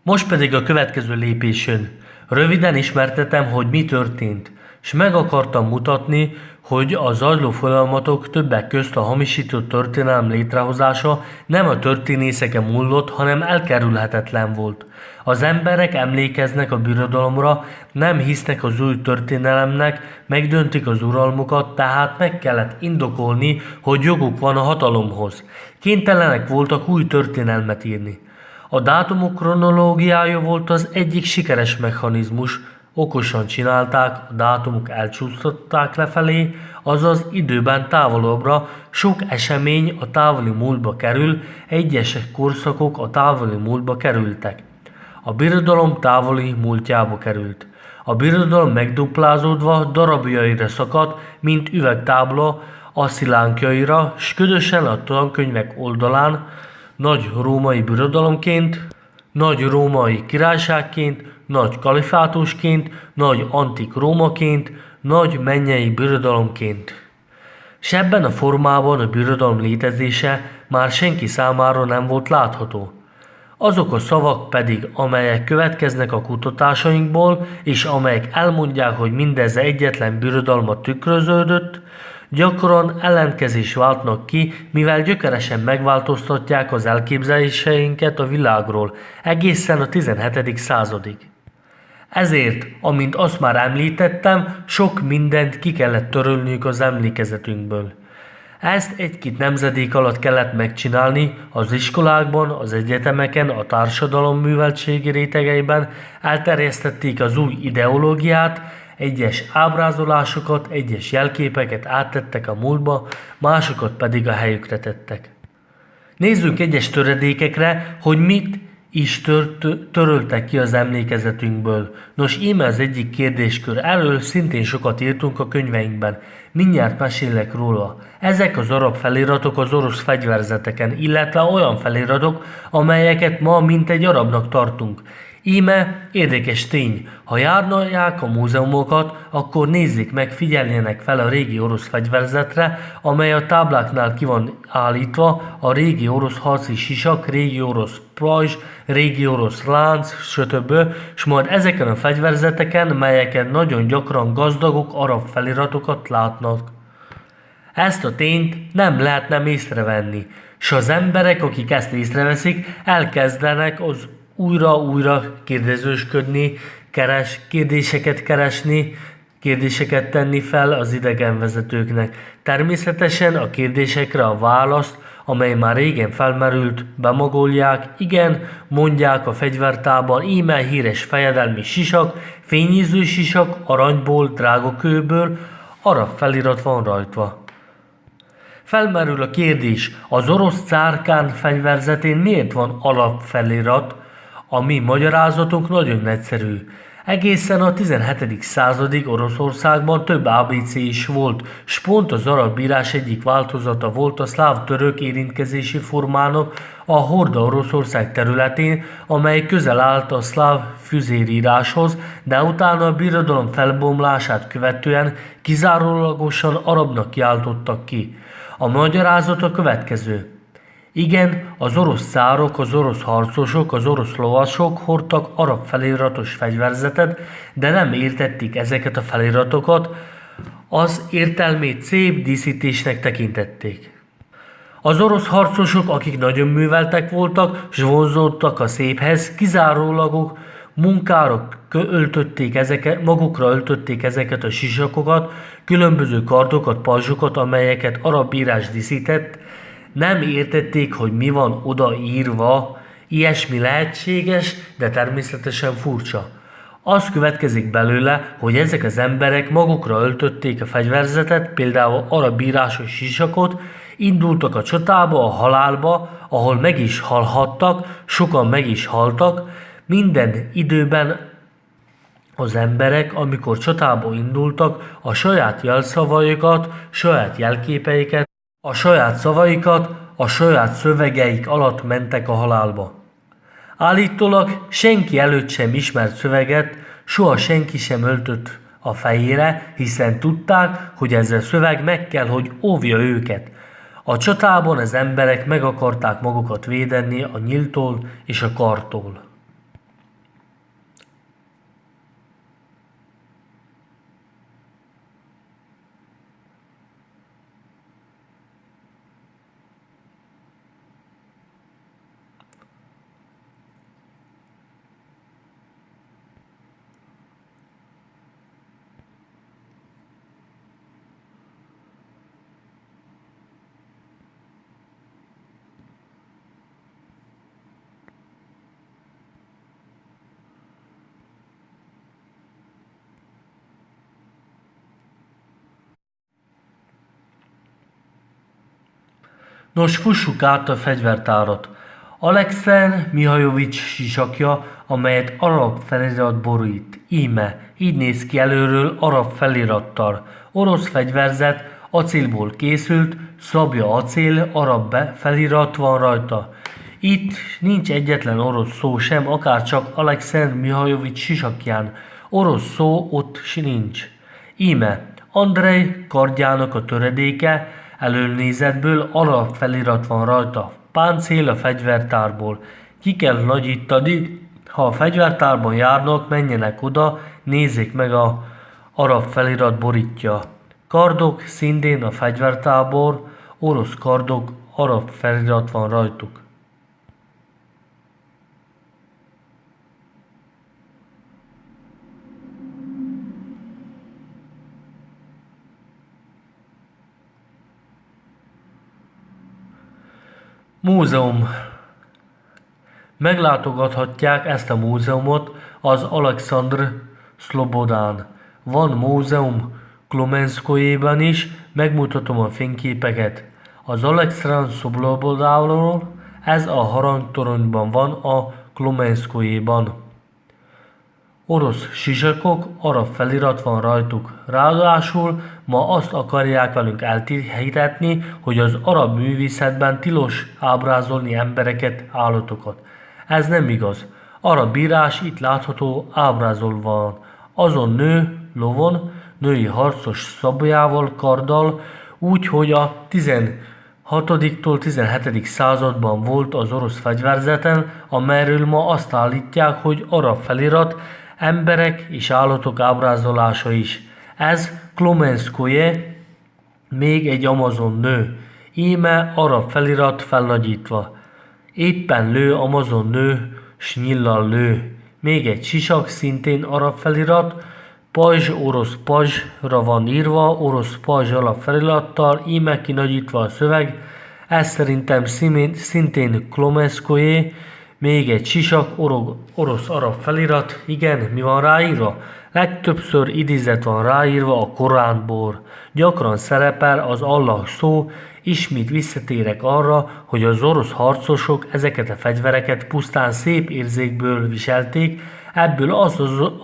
Most pedig a következő lépés jön. Röviden ismertetem, hogy mi történt, és meg akartam mutatni, hogy a zajló folyamatok többek közt a hamisított történelem létrehozása nem a történészeken múlott, hanem elkerülhetetlen volt. Az emberek emlékeznek a birodalomra, nem hisznek az új történelemnek, megdöntik az uralmukat, tehát meg kellett indokolni, hogy joguk van a hatalomhoz. Kénytelenek voltak új történelmet írni. A dátumok kronológiája volt az egyik sikeres mechanizmus, okosan csinálták, a dátumok elcsúsztatták lefelé, azaz időben távolabbra, sok esemény a távoli múltba kerül, egyes korszakok a távoli múltba kerültek. A birodalom távoli múltjába került. A birodalom megduplázódva darabjaira szakadt, mint üvegtábla a szilánkjaira, s ködösen a tankönyvek oldalán, nagy római birodalomként, nagy római királyságként, nagy kalifátusként, nagy antik Rómaként, nagy mennyei birodalomként. S ebben a formában a birodalom létezése már senki számára nem volt látható. Azok a szavak pedig, amelyek következnek a kutatásainkból, és amelyek elmondják, hogy mindez egyetlen birodalmat tükröződött, gyakran ellenkezés váltnak ki, mivel gyökeresen megváltoztatják az elképzeléseinket a világról, egészen a 17. századig. Ezért, amint azt már említettem, sok mindent ki kellett törölniük az emlékezetünkből. Ezt egy-két nemzedék alatt kellett megcsinálni, az iskolákban, az egyetemeken, a társadalom műveltségi rétegeiben elterjesztették az új ideológiát, egyes ábrázolásokat, egyes jelképeket áttettek a múltba, másokat pedig a helyükre tettek. Nézzünk egyes töredékekre, hogy mit is töröltek ki az emlékezetünkből. Nos, íme az egyik kérdéskör. Erről szintén sokat írtunk a könyveinkben. Mindjárt mesélek róla. Ezek az arab feliratok az orosz fegyverzeteken, illetve olyan feliratok, amelyeket ma mint egy arabnak tartunk. Íme érdekes tény, ha járnálják a múzeumokat, akkor nézzék meg, figyeljenek fel a régi orosz fegyverzetre, amely a tábláknál ki van állítva, a régi orosz harci sisak, régi orosz pajzs, régi orosz lánc, stb. És majd ezeken a fegyverzeteken, melyeken nagyon gyakran gazdagok arab feliratokat látnak. Ezt a tényt nem lehet nem észrevenni, s az emberek, akik ezt észreveszik, elkezdenek az újra-újra kérdezősködni, kérdéseket keresni, kérdéseket tenni fel az idegenvezetőknek. Természetesen a kérdésekre a választ, amely már régen felmerült, bemagolják, igen, mondják a fegyvertában, íme híres fejedelmi sisak, fényíző sisak, aranyból, drágakőből, arab felirat van rajta. Felmerül a kérdés, az orosz cárkán fegyverzetén miért van alapfelirat? A mi magyarázatunk nagyon egyszerű. Egészen a 17. századig Oroszországban több ABC is volt, s pont az arab írás egyik változata volt a szláv-török érintkezési formának a Horda Oroszország területén, amely közel állt a szláv füzéríráshoz, de utána a birodalom felbomlását követően kizárólagosan arabnak kiáltottak ki. A magyarázat a következő. Igen, az orosz cárok, az orosz harcosok, az orosz lovasok hordtak arab feliratos fegyverzetet, de nem értették ezeket a feliratokat, az értelmét szép díszítésnek tekintették. Az orosz harcosok, akik nagyon műveltek voltak, s vonzódtak a széphez, kizárólagok munkára magukra öltötték ezeket a sisakokat, különböző kardokat, pajzsokat, amelyeket arab írás díszített, nem értették, hogy mi van odaírva, ilyesmi lehetséges, de természetesen furcsa. Az következik belőle, hogy ezek az emberek magukra öltötték a fegyverzetet, például arab írásos sisakot, indultak a csatába, a halálba, ahol meg is halhattak, sokan meg is haltak, minden időben az emberek, amikor csatába indultak, a saját jelszavaikat, saját jelképeiket, a saját szavaikat, a saját szövegeik alatt mentek a halálba. Állítólag senki előtt sem ismert szöveget, soha senki sem öltött a fejére, hiszen tudták, hogy ez a szöveg meg kell, hogy óvja őket. A csatában az emberek meg akarták magukat védeni a nyíltól és a kartól. Nos, fussuk át a fegyvertárat. Alexei Mihajovics sisakja, amelyet arab felirat borít. Íme, így néz ki előről arab felirattal. Orosz fegyverzet, acélból készült, szabja acél, arab felirat van rajta. Itt nincs egyetlen orosz szó sem, akárcsak Alexei Mihajovics sisakján. Orosz szó ott nincs. Íme, Andrej kardjának a töredéke, előnézetből arab felirat van rajta. Páncél a fegyvertárból. Ki kell nagyítani, ha a fegyvertárban járnak, menjenek oda, nézzék meg a arab felirat borítja. Kardok szintén a fegyvertárból, orosz kardok, arab felirat van rajtuk. Múzeum. Meglátogathatják ezt a múzeumot az Alekszandr Szlobodán. Van múzeum Klomenszkojében is, megmutatom a fényképeket. Az Alekszandr Szlobodáról, ez a harangtoronyban van a Klomenszkojében. Orosz sisakok, arab felirat van rajtuk. Ráadásul ma azt akarják velünk elhitetni, hogy az arab művészetben tilos ábrázolni embereket, állatokat. Ez nem igaz. Arab írás itt látható ábrázolva van. Azon nő lovon, női harcos szabjával, karddal, úgy, hogy a 16-tól 17. században volt az orosz fegyverzeten, amelyről ma azt állítják, hogy arab felirat, emberek és állatok ábrázolása is. Ez Klomenszkoje, még egy amazon nő. Íme arab felirat felnagyítva. Éppen lő amazon nő, s nyillal lő. Még egy sisak, szintén arab felirat, pajzs, orosz pajzsra van írva, orosz pajzs alap felirattal, íme kinagyítva a szöveg. Ez szerintem szintén Klomenszkoje. Még egy sisak, orosz arab felirat, igen, mi van ráírva? Legtöbbször idézet van ráírva a Koránból. Gyakran szerepel az Allah szó, ismét visszatérek arra, hogy az orosz harcosok ezeket a fegyvereket pusztán szép érzékből viselték, ebből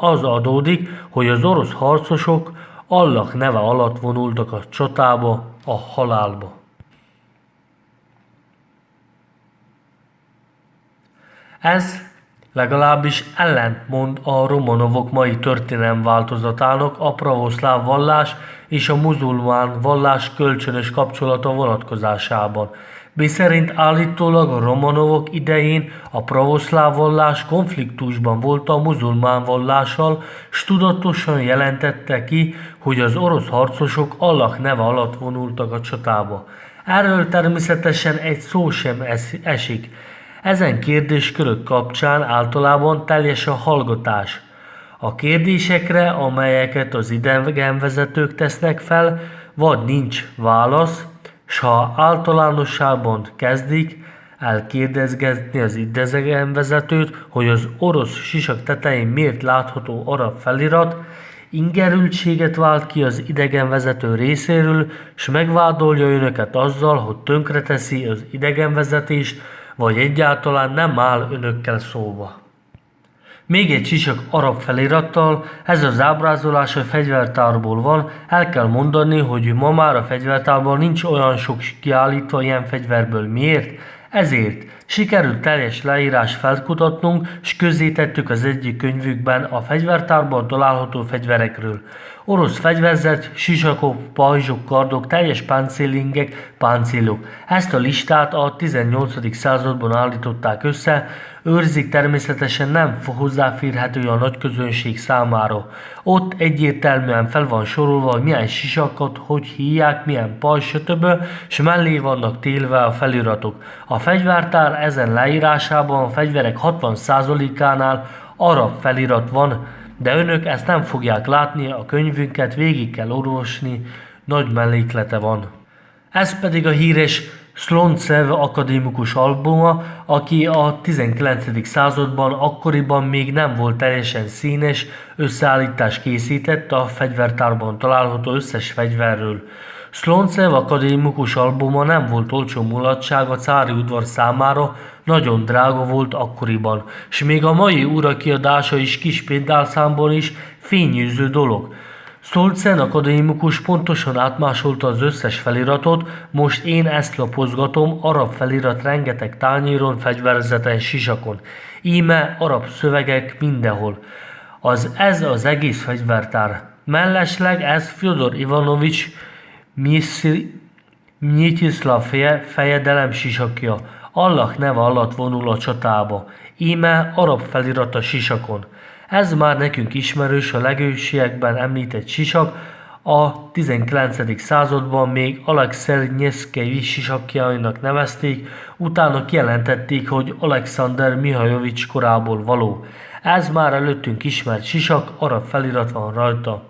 az adódik, hogy az orosz harcosok Allah neve alatt vonultak a csatába, a halálba. Ez legalábbis ellentmond a Romanovok mai történelem változatának, a pravoszláv vallás és a muzulmán vallás kölcsönös kapcsolata vonatkozásában. Miszerint állítólag a Romanovok idején a pravoszláv vallás konfliktusban volt a muzulmán vallással, s tudatosan jelentette ki, hogy az orosz harcosok Allah neve alatt vonultak a csatába. Erről természetesen egy szó sem esik. Ezen kérdéskörök kapcsán általában teljes a hallgatás. A kérdésekre, amelyeket az idegenvezetők tesznek fel, vagy nincs válasz, s ha általánosságban kezdik el kérdezgetni az idegenvezetőt, hogy az orosz sisak tetején miért látható arab felirat, ingerültséget vált ki az idegenvezető részéről, s megvádolja önöket azzal, hogy tönkreteszi az idegenvezetést, vagy egyáltalán nem áll önökkel szóba. Még egy sisak arab felirattal, ez az ábrázolás a fegyvertárból van, el kell mondani, hogy ma már a fegyvertárban nincs olyan sok kiállítva ilyen fegyverből. Miért? Ezért sikerült teljes leírás felkutatnunk, s közzétettük az egyik könyvükben a fegyvertárban található fegyverekről. Orosz fegyverzet, sisakok, pajzsok, kardok, teljes páncélingek, páncélok. Ezt a listát a 18. században állították össze, őrzik, természetesen nem hozzáférhető a nagy közönség számára. Ott egyértelműen fel van sorolva, hogy milyen sisakot, hogy hívják, milyen pajzs, stb. És mellé vannak télve a feliratok. A fegyvertár ezen leírásában a fegyverek 60%-ánál arab felirat van, de önök ezt nem fogják látni, a könyvünket végig kell olvasni, nagy melléklete van. Ez pedig a híres Szlontsev akadémikus albuma, aki a 19. században akkoriban még nem volt teljesen színes összeállítás készített a fegyvertárban található összes fegyverről. Szlonczev akadémikus albuma nem volt olcsó mulatság a cári udvar számára, nagyon drága volt akkoriban, s még a mai urakiadása is kis példányszámban is fényűző dolog. Szolcen akadémikus pontosan átmásolta az összes feliratot, most én ezt lapozgatom, arab felirat rengeteg tányéron, fegyverzeten, sisakon. Íme arab szövegek mindenhol. Ez az egész fegyvertár. Mellesleg ez Fjodor Ivanovics Mnyitiszlav fejedelem sisakja. Allah neve alatt vonul a csatába. Íme arab felirat a sisakon. Ez már nekünk ismerős, a legősiekben említett sisak, a 19. században még Alexej Nyeszkevich sisakjainak nevezték, utána kijelentették, hogy Alexander Mihajovics korából való. Ez már előttünk ismert sisak, arab felirat van rajta.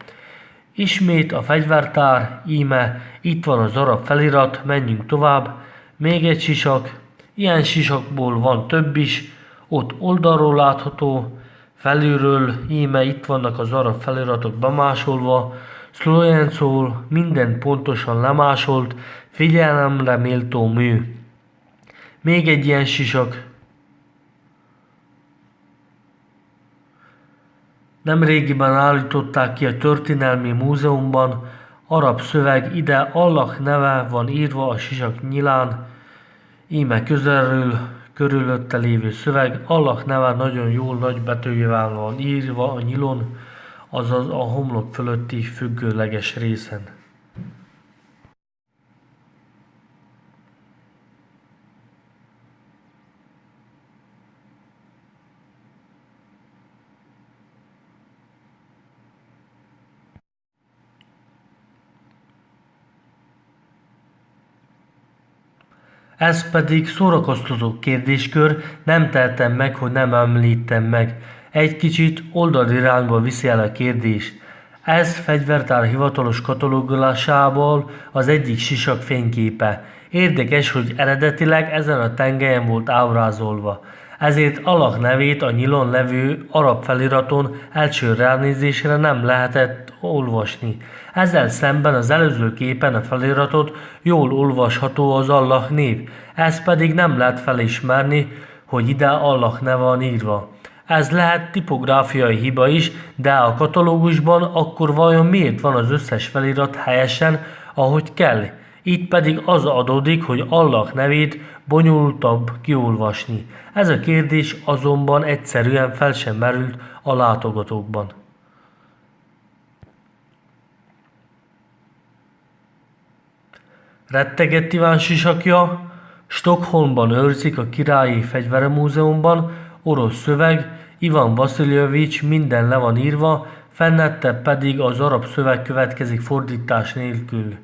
Ismét a fegyvertár, íme, itt van az arab felirat, menjünk tovább. Még egy sisak, ilyen sisakból van több is, ott oldalról látható, felülről, íme itt vannak az arab feliratok bemásolva, Szlojencól minden pontosan lemásolt, figyelemre méltó mű. Még egy ilyen sisak. Nemrégiben állították ki a Történelmi Múzeumban, arab szöveg, ide Allah neve van írva a sisak nyilán, íme közelről körülötte lévő szöveg, Allah neve nagyon jól nagy betűjével van írva a nyilon, azaz a homlok fölötti függőleges részen. Ez pedig szórakoztató kérdéskör, nem tehetem meg, hogy nem említem meg. Egy kicsit oldalirányba viszi el a kérdést. Ez fegyvertár hivatalos katalógulásából az egyik sisak fényképe. Érdekes, hogy eredetileg ezen a tengelyen volt ábrázolva. Ezért Allah nevét a nyilon levő arab feliraton első ránézésre nem lehetett olvasni. Ezzel szemben az előző képen a feliratot jól olvasható az Allah név. Ez pedig nem lehet felismerni, hogy ide Allah neve van írva. Ez lehet tipográfiai hiba is, de a katalógusban akkor vajon miért van az összes felirat helyesen, ahogy kell? Itt pedig az adódik, hogy Allah nevét bonyolultabb kiolvasni. Ez a kérdés azonban egyszerűen fel sem merült a látogatókban. Rettegett Iván sisakja, Stockholmban őrzik a Királyi Fegyvermúzeumban, orosz szöveg, Ivan Vasiljevics minden le van írva, fennette pedig az arab szöveg következik fordítás nélkül.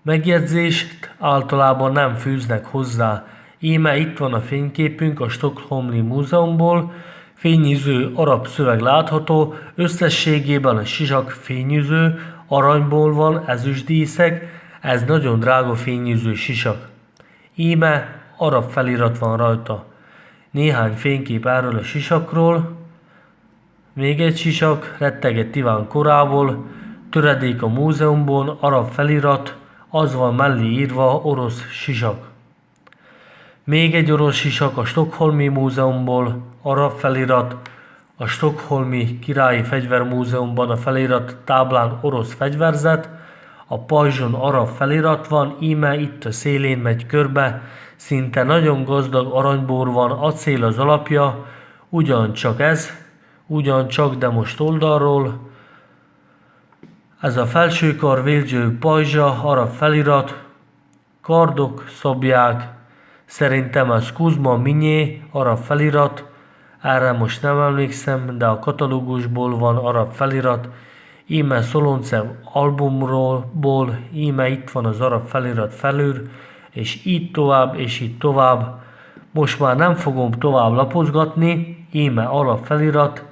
Megjegyzést általában nem fűznek hozzá, íme itt van a fényképünk a Stockholmi Múzeumból, fényűző arab szöveg látható, összességében a sisak fényűző, aranyból van, ezüstdíszek, ez nagyon drága fényűző sisak. Íme arab felirat van rajta. Néhány fénykép erről a sisakról. Még egy sisak, rettegett Iván korából, töredék a múzeumból, arab felirat, az van mellé írva orosz sisak. Még egy orosz sisak a Stockholmi Múzeumból, arab felirat, a Stockholmi Királyi Fegyvermúzeumban a felirat táblán orosz fegyverzet, a pajzson arab felirat van, íme itt a szélén megy körbe, szinte nagyon gazdag aranyból van, acél az alapja, ugyancsak, de most oldalról. Ez a felsőkar vélgyő pajzsa, arab felirat, kardok, szabják, szerintem ez Kuzma Minyé, arab felirat, erre most nem emlékszem, de a katalógusból van arab felirat, íme Szolonczev albumról, íme itt van az arab felirat felül, és így tovább, és így tovább. Most már nem fogom tovább lapozgatni, íme arab felirat,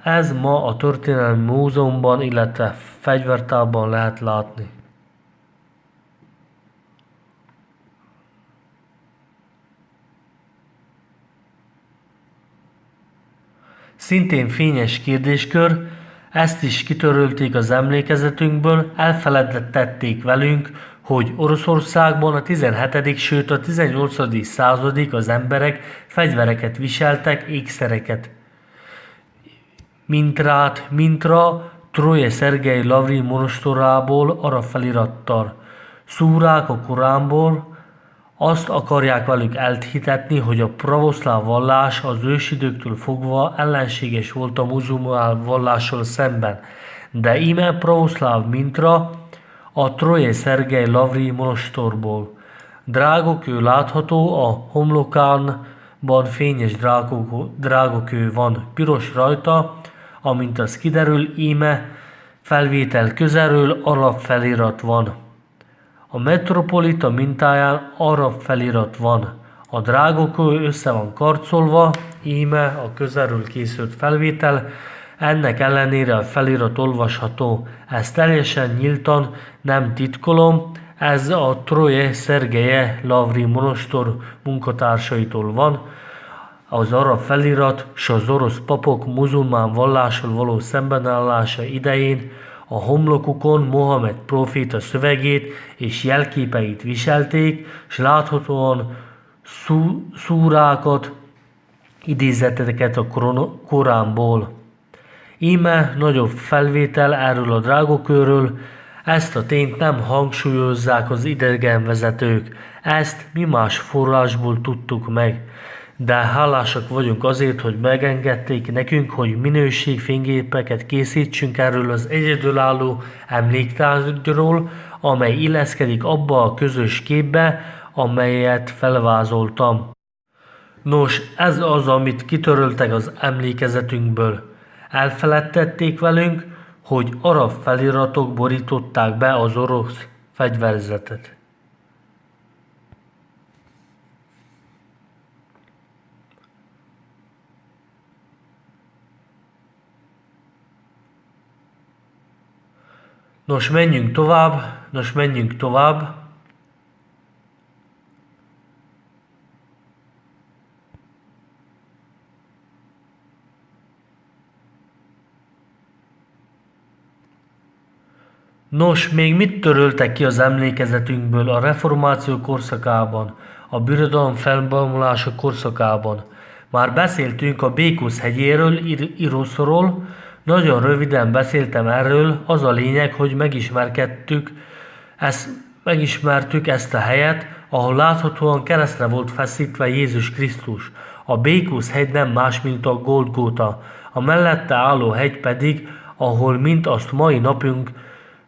ez ma a Történelmi Múzeumban, illetve fegyvertárban lehet látni. Szintén fényes kérdéskör, Ezt is kitörölték az emlékezetünkből, elfeledtették velünk, hogy Oroszországban a 17. sőt a 18. századig az emberek fegyvereket viseltek, ékszereket. Mintra, Troje Szergej Lavri monostorából arra felirattal. Szúrák a Koránból, azt akarják velük elhitetni, hogy a pravoszláv vallás az ősidőktől fogva ellenséges volt a muzulmán vallással szemben, de íme pravoszláv mintra a Troje Szergej Lavri monostorból. Drágokő látható, a homlokánban fényes drágokő van, piros rajta, amint az kiderül, íme felvétel közelről arab felirat van. A metropolita mintáján arab felirat van. A drágokő össze van karcolva, íme a közelről készült felvétel, ennek ellenére a felirat olvasható. Ez teljesen nyíltan, nem titkolom, ez a Troje Szergeje Lavri monostor munkatársaitól van. Az arab felirat s az orosz papok muzulmán vallással való szembenállása idején a homlokukon Mohamed próféta szövegét és jelképeit viselték, s láthatóan szúrákat, idézeteket a Koránból. Íme nagyobb felvétel erről a drágokőről, ezt a tényt nem hangsúlyozzák az idegenvezetők, ezt mi más forrásból tudtuk meg. De hálásak vagyunk azért, hogy megengedték nekünk, hogy minőségfényképeket készítsünk erről az egyedülálló emléktárgyról, amely illeszkedik abba a közös képbe, amelyet felvázoltam. Nos, ez az, amit kitöröltek az emlékezetünkből. Elfeledtették velünk, hogy arab feliratok borították be az orosz fegyverzetet. Nos, menjünk tovább. Nos, még mit töröltek ki az emlékezetünkből a reformáció korszakában, a birodalom felbomlása korszakában? Már beszéltünk a Békusz hegyéről, Iroszról, nagyon röviden beszéltem erről, az a lényeg, hogy megismertük ezt a helyet, ahol láthatóan keresztre volt feszítve Jézus Krisztus. A Békusz hegy nem más, mint a Golgóta, a mellette álló hegy pedig, ahol mint azt mai napunk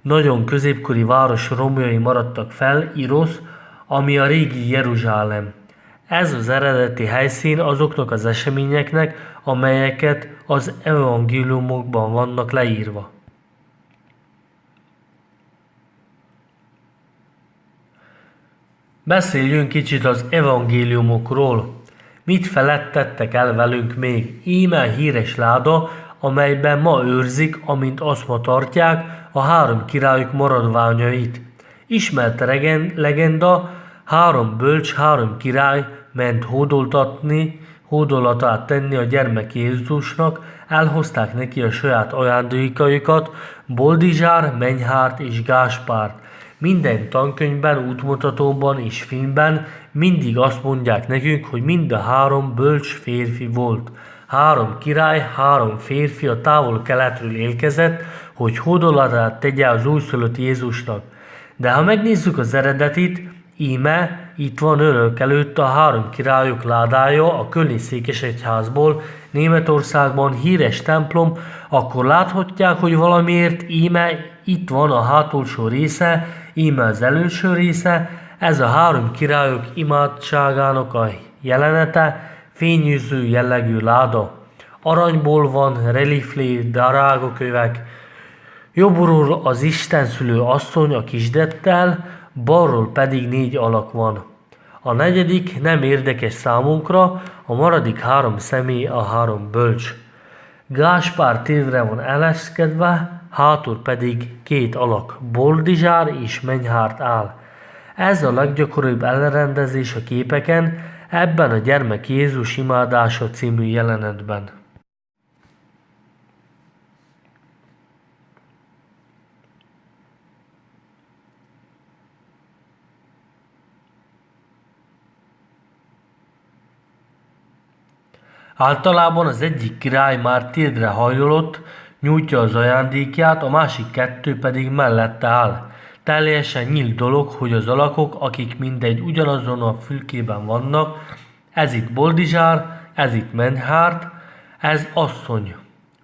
nagyon középkori város romjai maradtak fel, Irosz, ami a régi Jeruzsálem. Ez az eredeti helyszín azoknak az eseményeknek, amelyeket az evangéliumokban vannak leírva. Beszéljünk kicsit az evangéliumokról. Mit feledtettek el velünk még? Íme híres láda, amelyben ma őrzik, amint azt ma tartják, a három királyok maradványait. Ismert legenda, három bölcs, három király ment hódolatát tenni a gyermek Jézusnak, elhozták neki a saját ajándékaikat, Boldizsár, Menyhárt és Gáspárt. Minden tankönyvben, útmutatóban és filmben mindig azt mondják nekünk, hogy mind a három bölcs férfi volt. Három király, három férfi a távol-keletről érkezett, hogy hódolatát tegye az újszülött Jézusnak. De ha megnézzük az eredetit, íme itt van önök előtt a három királyok ládája a Kölni székesegyházból, Németországban híres templom, akkor láthatják, hogy valamiért íme itt van a hátulsó része, íme az előső része, ez a három királyok imádságának a jelenete, fényűző jellegű láda. Aranyból van, reliflé, drágakövek, jobbról az istenszülő asszony a kisdettel, balról pedig 4 alak van. A negyedik nem érdekes számunkra, a maradék három személy a három bölcs. Gáspár tévre van eleszkedve, hátul pedig 2 alak, Boldizsár és Menyhárt áll. Ez a leggyakoribb elrendezés a képeken, ebben a gyermek Jézus imádása című jelenetben. Általában az egyik király már térdre hajolott, nyújtja az ajándékját, a másik kettő pedig mellette áll. Teljesen nyílt dolog, hogy az alakok, akik mindegy ugyanazon a fülkében vannak, ez itt Boldizsár, ez itt Menhárt, ez asszony.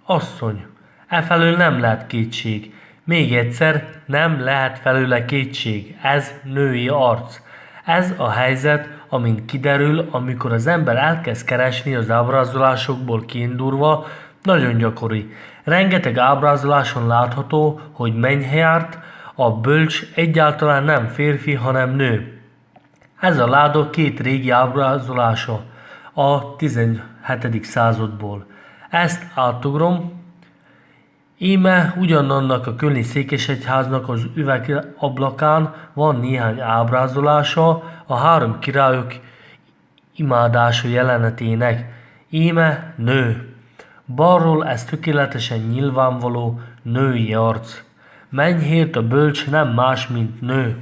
Asszony. Efelől nem lehet kétség. Még egyszer, nem lehet felőle kétség. Ez női arc. Ez a helyzet, amint kiderül, amikor az ember elkezd keresni az ábrázolásokból kiindulva, nagyon gyakori. Rengeteg ábrázoláson látható, hogy Menhjárt, a bölcs egyáltalán nem férfi, hanem nő. Ez a láda két régi ábrázolása a 17. századból. Ezt átugrom. Íme ugyanannak a kölni székesegyháznak az üvegablakán van néhány ábrázolása a három királyok imádása jelenetének. Íme nő. Balról ez tökéletesen nyilvánvaló női arc. Menhért a bölcs nem más, mint nő.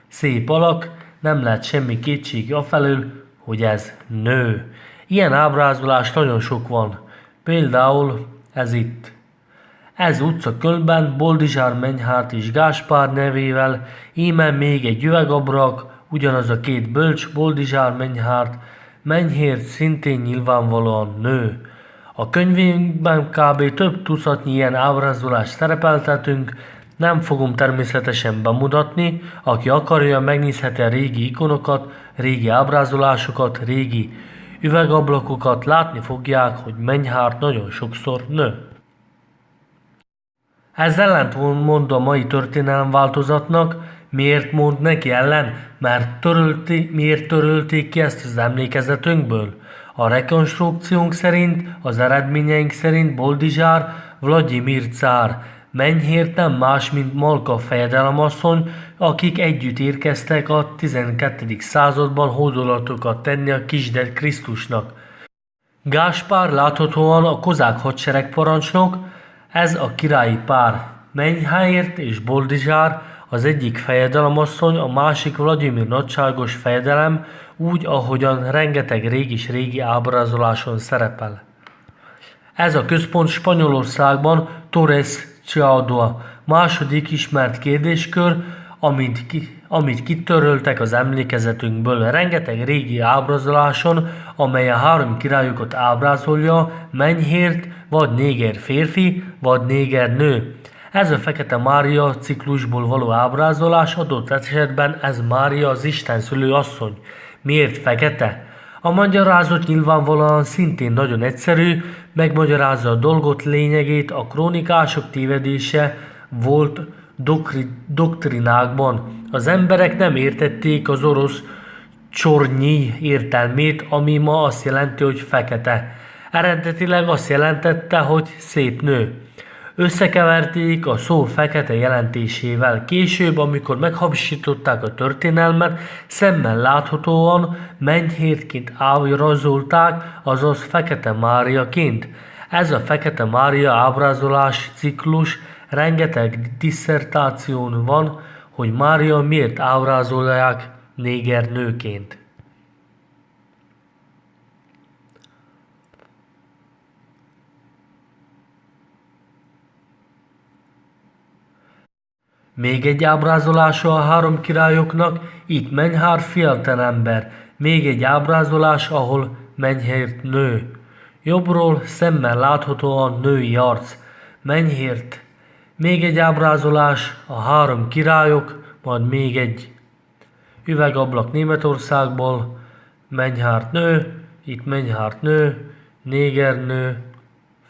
Szép alak, nem lehet semmi kétség afelől, hogy ez nő. Ilyen ábrázolás nagyon sok van. Például ez itt. Ez utcakölben Boldizsár Menhárt és Gáspár nevével, íme még egy üvegabrak, ugyanaz a két bölcs, Boldizsár Menhárt, Menhért szintén nyilvánvalóan nő. A könyvünkben kb. Több tucatnyi ilyen ábrázolást szerepeltetünk, nem fogom természetesen bemutatni, aki akarja, megnézheti a régi ikonokat, régi ábrázolásokat, régi üvegablakokat, látni fogják, hogy Menhárt nagyon sokszor nő. Ez ellentmond a mai történelem változatnak. Miért mond neki ellen? Miért törölték ki ezt az emlékezetünkből? A rekonstrukciónk szerint, az eredményeink szerint Boldizsár, Vladimir cár, Menhért nem más, mint Malka fejedelemasszony, akik együtt érkeztek a 12. században hódolatokat tenni a kisded Krisztusnak. Gáspár láthatóan a kozák hadsereg parancsnok, ez a királyi pár. Menhért és Boldizsár, az egyik fejedelemasszony, a másik Vladimir nagyságos fejedelem, úgy, ahogyan rengeteg régi ábrázoláson szerepel. Ez a központ Spanyolországban Torres Chiadua. Második ismert kérdéskör, amit kitöröltek az emlékezetünkből. Rengeteg régi ábrázoláson, amely a három királyokat ábrázolja, Menhért vagy néger férfi, vagy néger nő. Ez a Fekete Mária ciklusból való ábrázolás, adott esetben ez Mária az Isten szülő asszony. Miért fekete? A magyarázat nyilvánvalóan szintén nagyon egyszerű, megmagyarázza a dolgot lényegét, a krónikások tévedése volt doktrinákban. Az emberek nem értették az orosz csornyi értelmét, ami ma azt jelenti, hogy fekete. Eredetileg azt jelentette, hogy szép nő. Összekeverték a szó fekete jelentésével. Később, amikor meghabsították a történelmet, szemmel láthatóan Menhértként ábrázolták, azaz Fekete Máriaként. Ez a Fekete Mária ábrázolás ciklus rengeteg disszertáción van, hogy Mária miért ábrázolják néger nőként. Még egy ábrázolása a három királyoknak, itt Menhár fiatalember, még egy ábrázolás, ahol Menhért nő. Jobbról szemmel láthatóan női arc, Menhért. Még egy ábrázolás, a három királyok, majd még egy üvegablak Németországból, Menhárt nő, itt Menhárt nő, néger nő,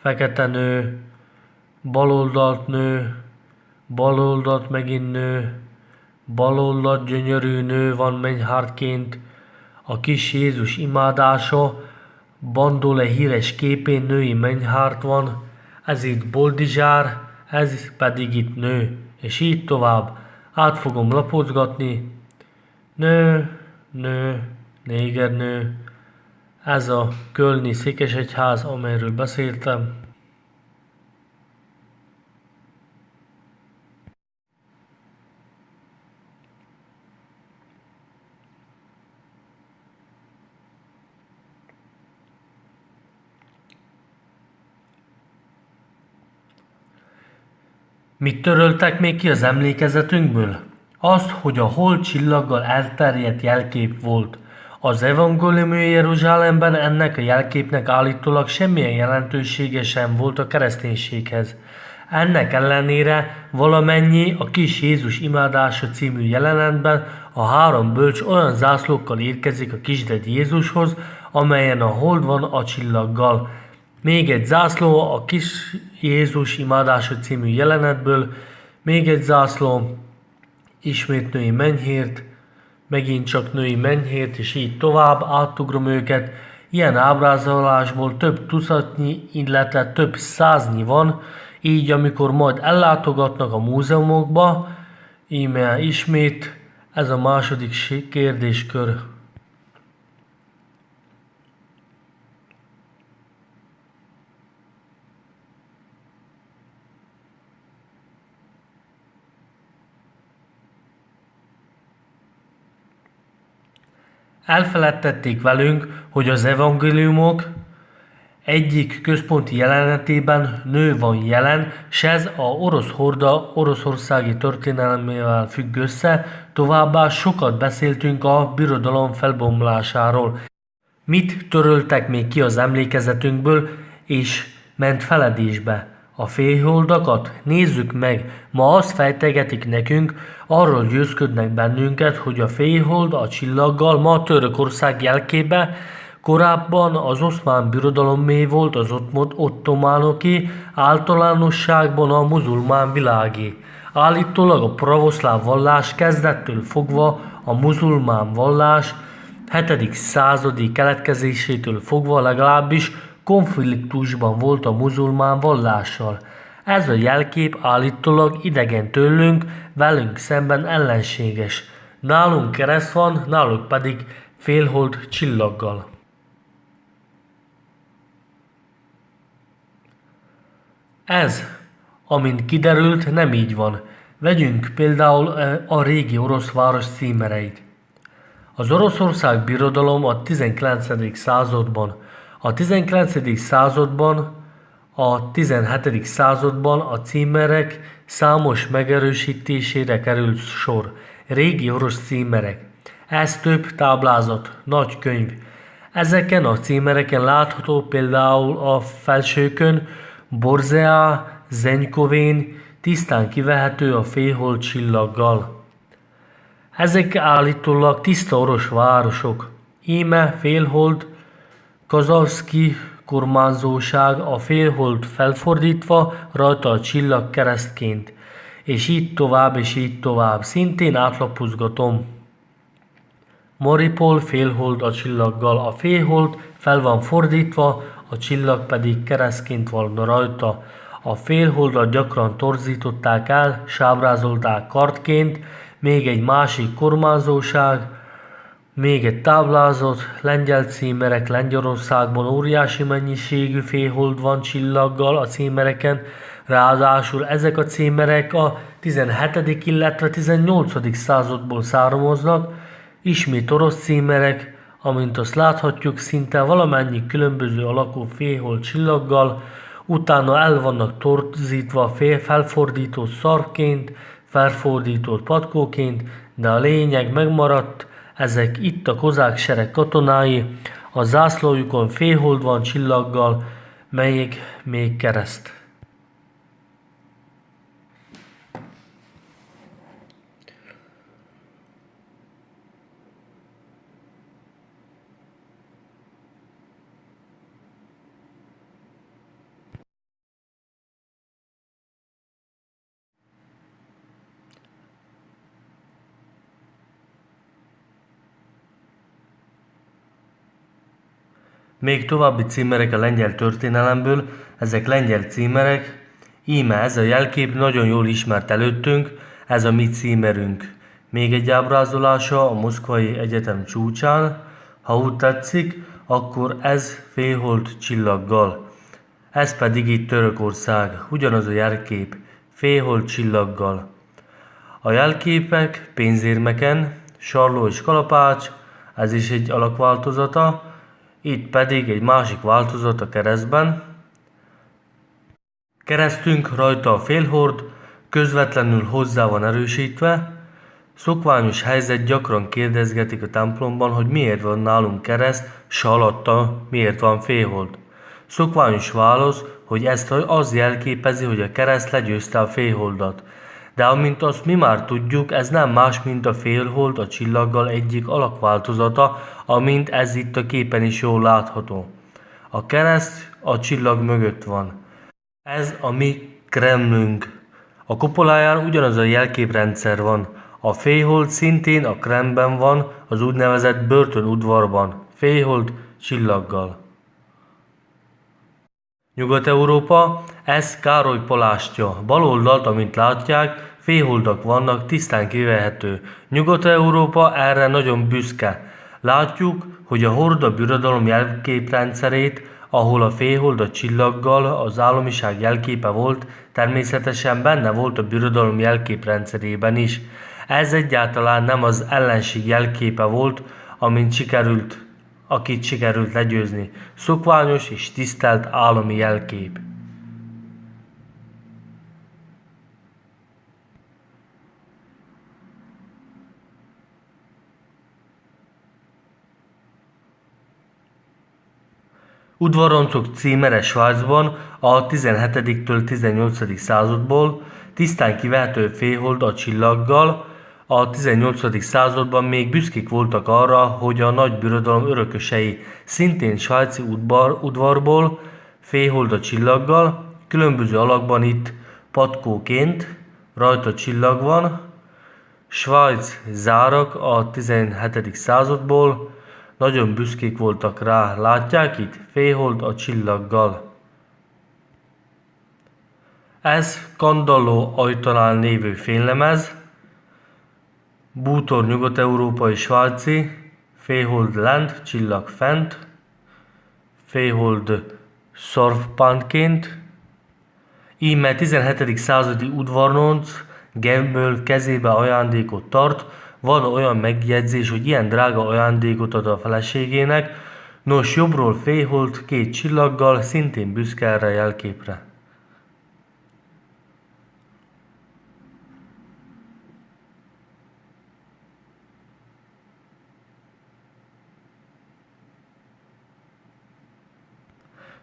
fekete nő, baloldalt nő, baloldalt megint nő, baloldalt gyönyörű nő van Menhártként, a kis Jézus imádása, Bandole híres képén női Menhárt van, ez itt Boldizsár, ez pedig itt nő, és így tovább. Át fogom lapozgatni. Nő, nő, négernő, ez a kölni székesegyház, amelyről beszéltem. Mit töröltek még ki az emlékezetünkből? Azt, hogy a hold csillaggal elterjedt jelkép volt. Az evangélium Jeruzsálemben ennek a jelképnek állítólag semmilyen jelentősége sem volt a kereszténységhez. Ennek ellenére valamennyi a kis Jézus imádása című jelenetben a három bölcs olyan zászlókkal érkezik a kisded Jézushoz, amelyen a hold van a csillaggal. Még egy zászló a kis Jézus imádása című jelenetből, még egy zászló, ismét női mennyhért, megint csak női mennyhért, és így tovább, átugrom őket. Ilyen ábrázolásból több tucatnyi, illetve több száznyi van, így amikor majd ellátogatnak a múzeumokba, íme ismét ez a második kérdéskör. Elfeledtették velünk, hogy az evangéliumok egyik központi jelenetében nő van jelen, s ez a orosz horda oroszországi történelmével függ össze, továbbá sokat beszéltünk a birodalom felbomlásáról. Mit töröltek még ki az emlékezetünkből, és ment feledésbe? A félholdakat? Nézzük meg, ma azt fejtegetik nekünk, arról győzködnek bennünket, hogy a félhold a csillaggal ma Törökország jelkébe, korábban az oszmán birodalomé volt, az ottománoké, általánosságban a muzulmán világé. Állítólag a pravoszláv vallás kezdettől fogva a muzulmán vallás 7. századi keletkezésétől fogva legalábbis konfliktusban volt a muzulmán vallással. Ez a jelkép állítólag idegen tőlünk, velünk szemben ellenséges. Nálunk kereszt van, náluk pedig félhold csillaggal. Ez, amint kiderült, nem így van. Vegyünk például a régi orosz város címereit. Az Oroszország birodalom a 19. században, a 19. században, a 17. században a címerek számos megerősítésére került sor. Régi orosz címerek. Ez több táblázat, nagy könyv. Ezeken a címereken látható például a felsőkön Borzea, Zenykovén tisztán kivehető a félhold csillaggal. Ezek állítólag tiszta orosz városok. Íme félhold, Kazavszki kormányzóság, a félhold felfordítva, rajta a csillag keresztként. És így tovább, és így tovább. Szintén átlapozgatom. Maripol félhold a csillaggal. A félhold fel van fordítva, a csillag pedig keresztként van rajta. A félholdat gyakran torzították el, s ábrázolták kartként, még egy másik kormányzóság, még egy táblázat, lengyel címerek. Lengyelországban óriási mennyiségű félhold van csillaggal a címereken, ráadásul ezek a címerek a 17. illetve 18. századból származnak, ismét orosz címerek, amint azt láthatjuk, szinte valamennyi különböző alakú félhold csillaggal, utána el vannak torzítva felfordított szarvként, felfordított patkóként, de a lényeg megmaradt, ezek itt a kozák sereg katonái, a zászlójukon félhold van csillaggal, melyik még kereszt. Még további címerek a lengyel történelemből, ezek lengyel címerek, íme ez a jelkép nagyon jól ismert előttünk, ez a mi címerünk. Még egy ábrázolása a Moszkvai Egyetem csúcsán, ha úgy tetszik, akkor ez félhold csillaggal. Ez pedig itt Törökország, ugyanaz a jelkép, félhold csillaggal. A jelképek pénzérmeken, sarló és kalapács, ez is egy alakváltozata, itt pedig egy másik változat a keresztben. Keresztünk rajta a félhord, közvetlenül hozzá van erősítve. Szokványos helyzet, gyakran kérdezgetik a templomban, hogy miért van nálunk kereszt, s alatta miért van féhold. Szokványos válasz, hogy ezt az jelképezi, hogy a kereszt legyőzte a féholdat. De amint azt mi már tudjuk, ez nem más, mint a félhold a csillaggal egyik alakváltozata, amint ez itt a képen is jól látható. A kereszt a csillag mögött van. Ez a mi Kremlünk. A kupoláján ugyanaz a jelképrendszer van. A féhold szintén a Kremlben van, az úgynevezett börtönudvarban. Féhold csillaggal. Nyugat-Európa, ez Károly palástja. Bal oldalt, amint látják, féholdak vannak, tisztán kivehető. Nyugat-Európa erre nagyon büszke. Látjuk, hogy a Horda birodalom jelképrendszerét, ahol a féhold a csillaggal az államiság jelképe volt, természetesen benne volt a birodalom jelképrendszerében is. Ez egyáltalán nem az ellenség jelképe volt, akit sikerült legyőzni. Szokványos és tisztelt állami jelkép. Udvaroncok címere Svájcban a 17-től 18. századból, tisztán kivehető féhold a csillaggal. A 18. században még büszkék voltak arra, hogy a nagy birodalom örökösei, szintén svájci udvarból, féhold a csillaggal, különböző alakban itt patkóként, rajta csillag van. Svájc zárak a 17. századból, nagyon büszkék voltak rá, látják itt? Féhold a csillaggal. Ez Kandalló ajtanál lévő fénylemez, bútor nyugat-európai svájci, féhold lent, csillag fent, féhold szarvpántként. Íme 17. századi udvarnonc Genből kezébe ajándékot tart. Van olyan megjegyzés, hogy ilyen drága ajándékot ad a feleségének. Nos, jobbról féhold, két csillaggal, szintén büszke erre a jelképre.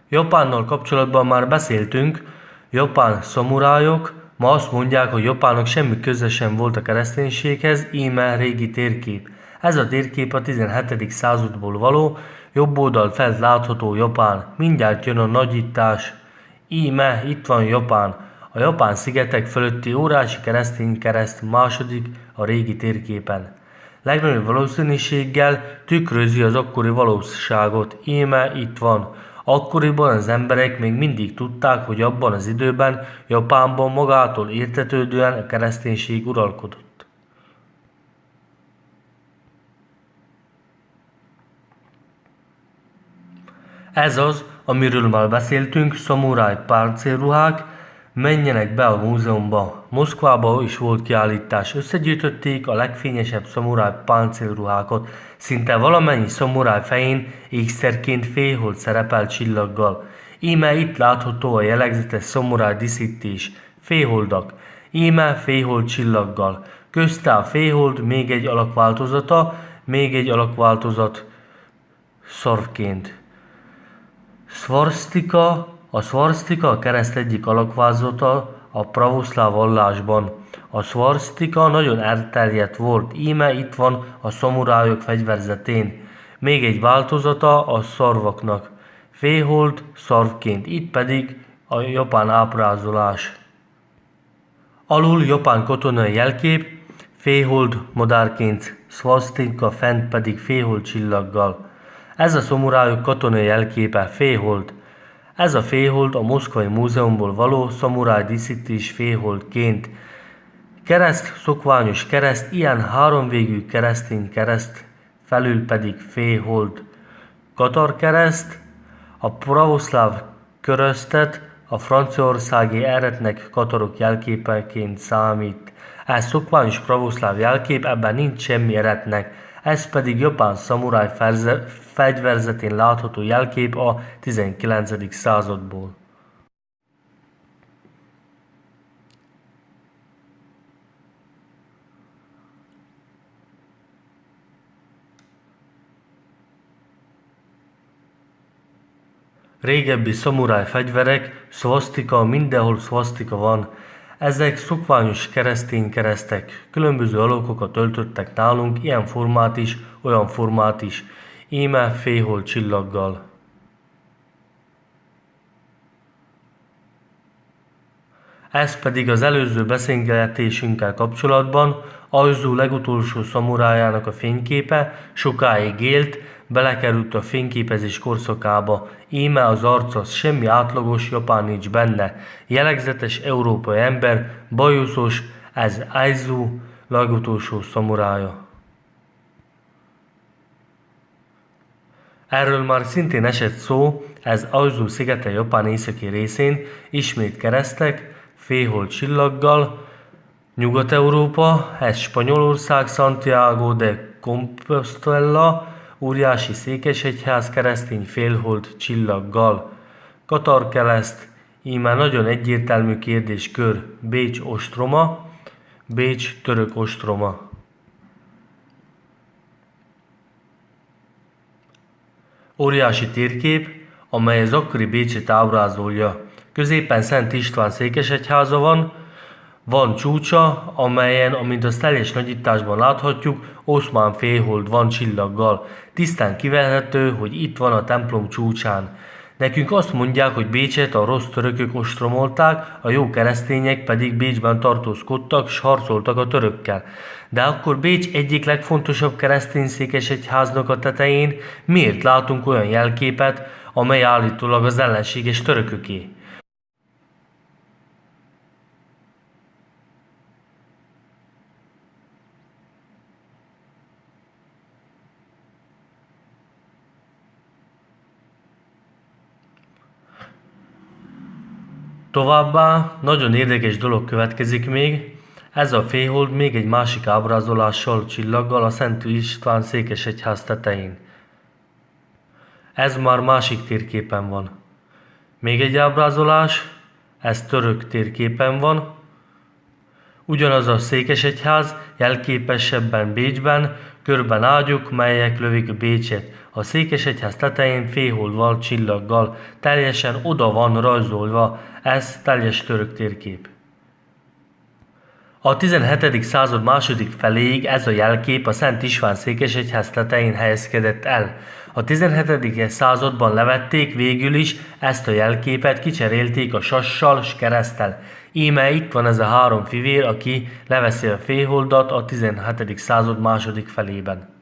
Japánnal kapcsolatban már beszéltünk. Japán szamurájok ma azt mondják, hogy Japánnak semmi köze sem volt a kereszténységhez, íme régi térkép. Ez a térkép a 17. századból való, jobb oldalt felt látható Japán. Mindjárt jön a nagyítás. Íme itt van Japán. A Japán szigetek fölötti órási keresztény kereszt második a régi térképen. Legnagyobb valószínűséggel tükrözi az akkori valóságot. Íme itt van. Akkoriban az emberek még mindig tudták, hogy abban az időben Japánban magától értetődően a kereszténység uralkodott. Ez az, amiről már beszéltünk, szamuráj páncélruhák. Menjenek be a múzeumba. Moszkvában is volt kiállítás. Összegyűjtötték a legfényesebb szamuráj páncélruhákat. Szinte valamennyi szamuráj fején ékszerként féhold szerepel csillaggal. Íme itt látható a jellegzetes szamuráj díszítés. Féholdak. Íme féhold csillaggal. Közte a féhold még egy alakváltozat szarvként. Szvarsztika. A szvarsztika a kereszt egyik alakváltozata a pravoszláv vallásban. A szvarsztika nagyon elterjedt volt, íme itt van a szamurájok fegyverzetén. Még egy változata a szarvaknak. Féhold szarvként, itt pedig a japán ábrázolás. Alul japán katonai jelkép, féhold madárként, szvasztika, fent pedig féhold csillaggal. Ez a szamurájok katonai jelképe, féhold. Ez a féhold a Moszkvai Múzeumból való szamuráj díszítés féholdként. Kereszt, szokványos kereszt, ilyen háromvégű keresztény kereszt, felül pedig féhold. Katarkereszt, a pravoszláv köröztet a franciaországi eretnek katarok jelképeként számít. Ez szokványos pravoszláv jelkép, ebben nincs semmi eretnek. Ez pedig japán szamuráj fegyverzetén látható jelkép a 19. századból. Régebbi szamuráj fegyverek, szvasztika, mindenhol szvasztika van. Ezek szokványos keresztény keresztek. Különböző alakokat öltöttek nálunk, ilyen formát is, olyan formát is. Íme féhold csillaggal. Ez pedig az előző beszélgetésünkkel kapcsolatban Ajzu legutolsó szamurájának a fényképe, sokáig élt, belekerült a fényképezés korszakába, íme az arca, semmi átlagos japán nincs benne, jellegzetes európai ember, bajuszos, ez Ajzu legutolsó szamurája. Erről már szintén esett szó, ez Ajzu szigete Japán északi részén, ismét keresztek, féhold csillaggal, Nyugat-Európa, ez Spanyolország, Santiago de Compostela, óriási székesegyház keresztény félhold csillaggal. Katar kereszt, íme nagyon egyértelmű kérdéskör, Bécs ostroma, Bécs török ostroma. Óriási térkép, amely az akkori Bécset ábrázolja. Középen Szent István székesegyháza van csúcsa, amelyen, amint azt teljes nagyításban láthatjuk, oszmán féhold van csillaggal. Tisztán kivehető, hogy itt van a templom csúcsán. Nekünk azt mondják, hogy Bécset a rossz törökök ostromolták, a jó keresztények pedig Bécsben tartózkodtak, s harcoltak a törökkel. De akkor Bécs egyik legfontosabb keresztény székesegyháznak a tetején miért látunk olyan jelképet, amely állítólag az ellenséges törököké? Továbbá nagyon érdekes dolog következik még, ez a féhold még egy másik ábrázolással, csillaggal a Szent István székesegyház tetején. Ez már másik térképen van. Még egy ábrázolás, ez török térképen van. Ugyanaz a székesegyház, jelképesebben Bécsben, körben ágyuk, melyek lövik Bécset. A székesegyház tetején féholdval, csillaggal, teljesen oda van rajzolva, ez teljes török térkép. A 17. század második feléig ez a jelkép a Szent István székesegyház tetején helyezkedett el. A 17. században levették, végül is ezt a jelképet kicserélték a sassal s kereszttel. Íme itt van ez a három fivér, aki leveszi a féholdat a 17. század második felében.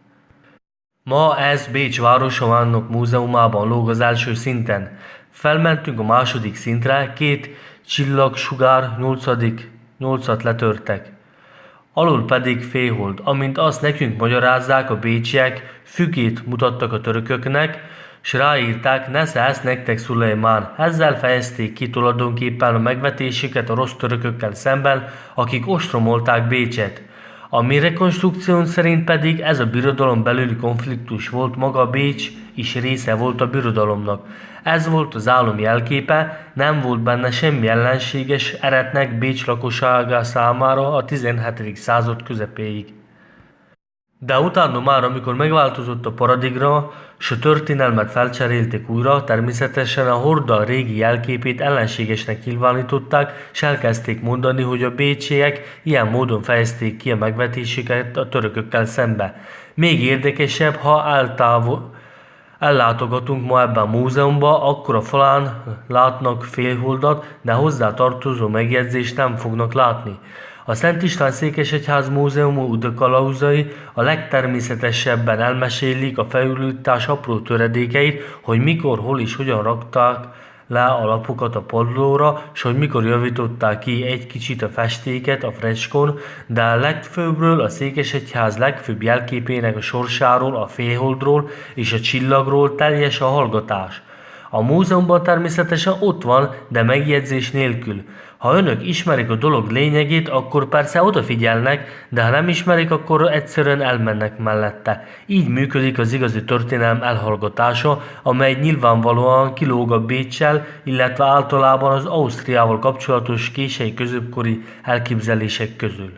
Ma ez Bécs Városhagyományok Múzeumában lóg az első szinten. Felmentünk a második szintre, két csillagsugár, nyolcat letörtek. Alul pedig féhold, amint azt nekünk magyarázzák a bécsiek, fügét mutattak a törököknek, s ráírták, nesze ezt nektek Szulejmán. Ezzel fejezték ki tulajdonképpen a megvetésüket a rossz törökökkel szemben, akik ostromolták Bécset. A mi rekonstrukción szerint pedig ez a birodalom belüli konfliktus volt, maga Bécs is része volt a birodalomnak. Ez volt az álom jelképe, nem volt benne semmi ellenséges eretnek Bécs lakossága számára a 17. század közepéig. De utána már, amikor megváltozott a paradigma, s a történelmet felcserélték újra, természetesen a horda régi jelképét ellenségesnek nyilvánították, s elkezdték mondani, hogy a bécsiek ilyen módon fejezték ki a megvetésüket a törökökkel szembe. Még érdekesebb, ha ellátogatunk ma ebben a múzeumban, akkor a falán látnak félholdat, de hozzá tartozó megjegyzést nem fognak látni. A Szent István székesegyház múzeum udakalauzai a legtermészetesebben elmesélik a felújítás apró töredékeit, hogy mikor, hol és hogyan rakták le a lapokat a padlóra, s hogy mikor javították ki egy kicsit a festéket a freskon, de a legfőbbről a székesegyház legfőbb jelképének a sorsáról, a félholdról és a csillagról teljes a hallgatás. A múzeumban természetesen ott van, de megjegyzés nélkül. Ha önök ismerik a dolog lényegét, akkor persze odafigyelnek, de ha nem ismerik, akkor egyszerűen elmennek mellette. Így működik az igazi történelem elhallgatása, amely nyilvánvalóan kilóg a Béccsel, illetve általában az Ausztriával kapcsolatos késői középkori elképzelések közül.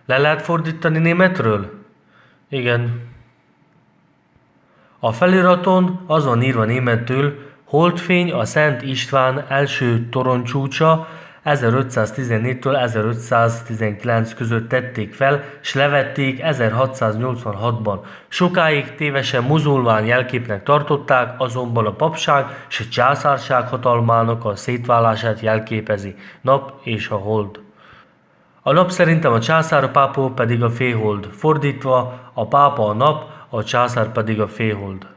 Le lehet fordítani németről? Igen. A feliraton az van írva németül: Holdfény a Szent István első toroncsúcsa, 1514-től 1519 között tették fel, s levették 1686-ban. Sokáig tévesen muzulmán jelképnek tartották, azonban a papság és a császárság hatalmának a szétválását jelképezi, nap és a hold. A nap szerintem a császár, a pápa pedig a félhold. Fordítva, a pápa a nap, a császár pedig a félhold.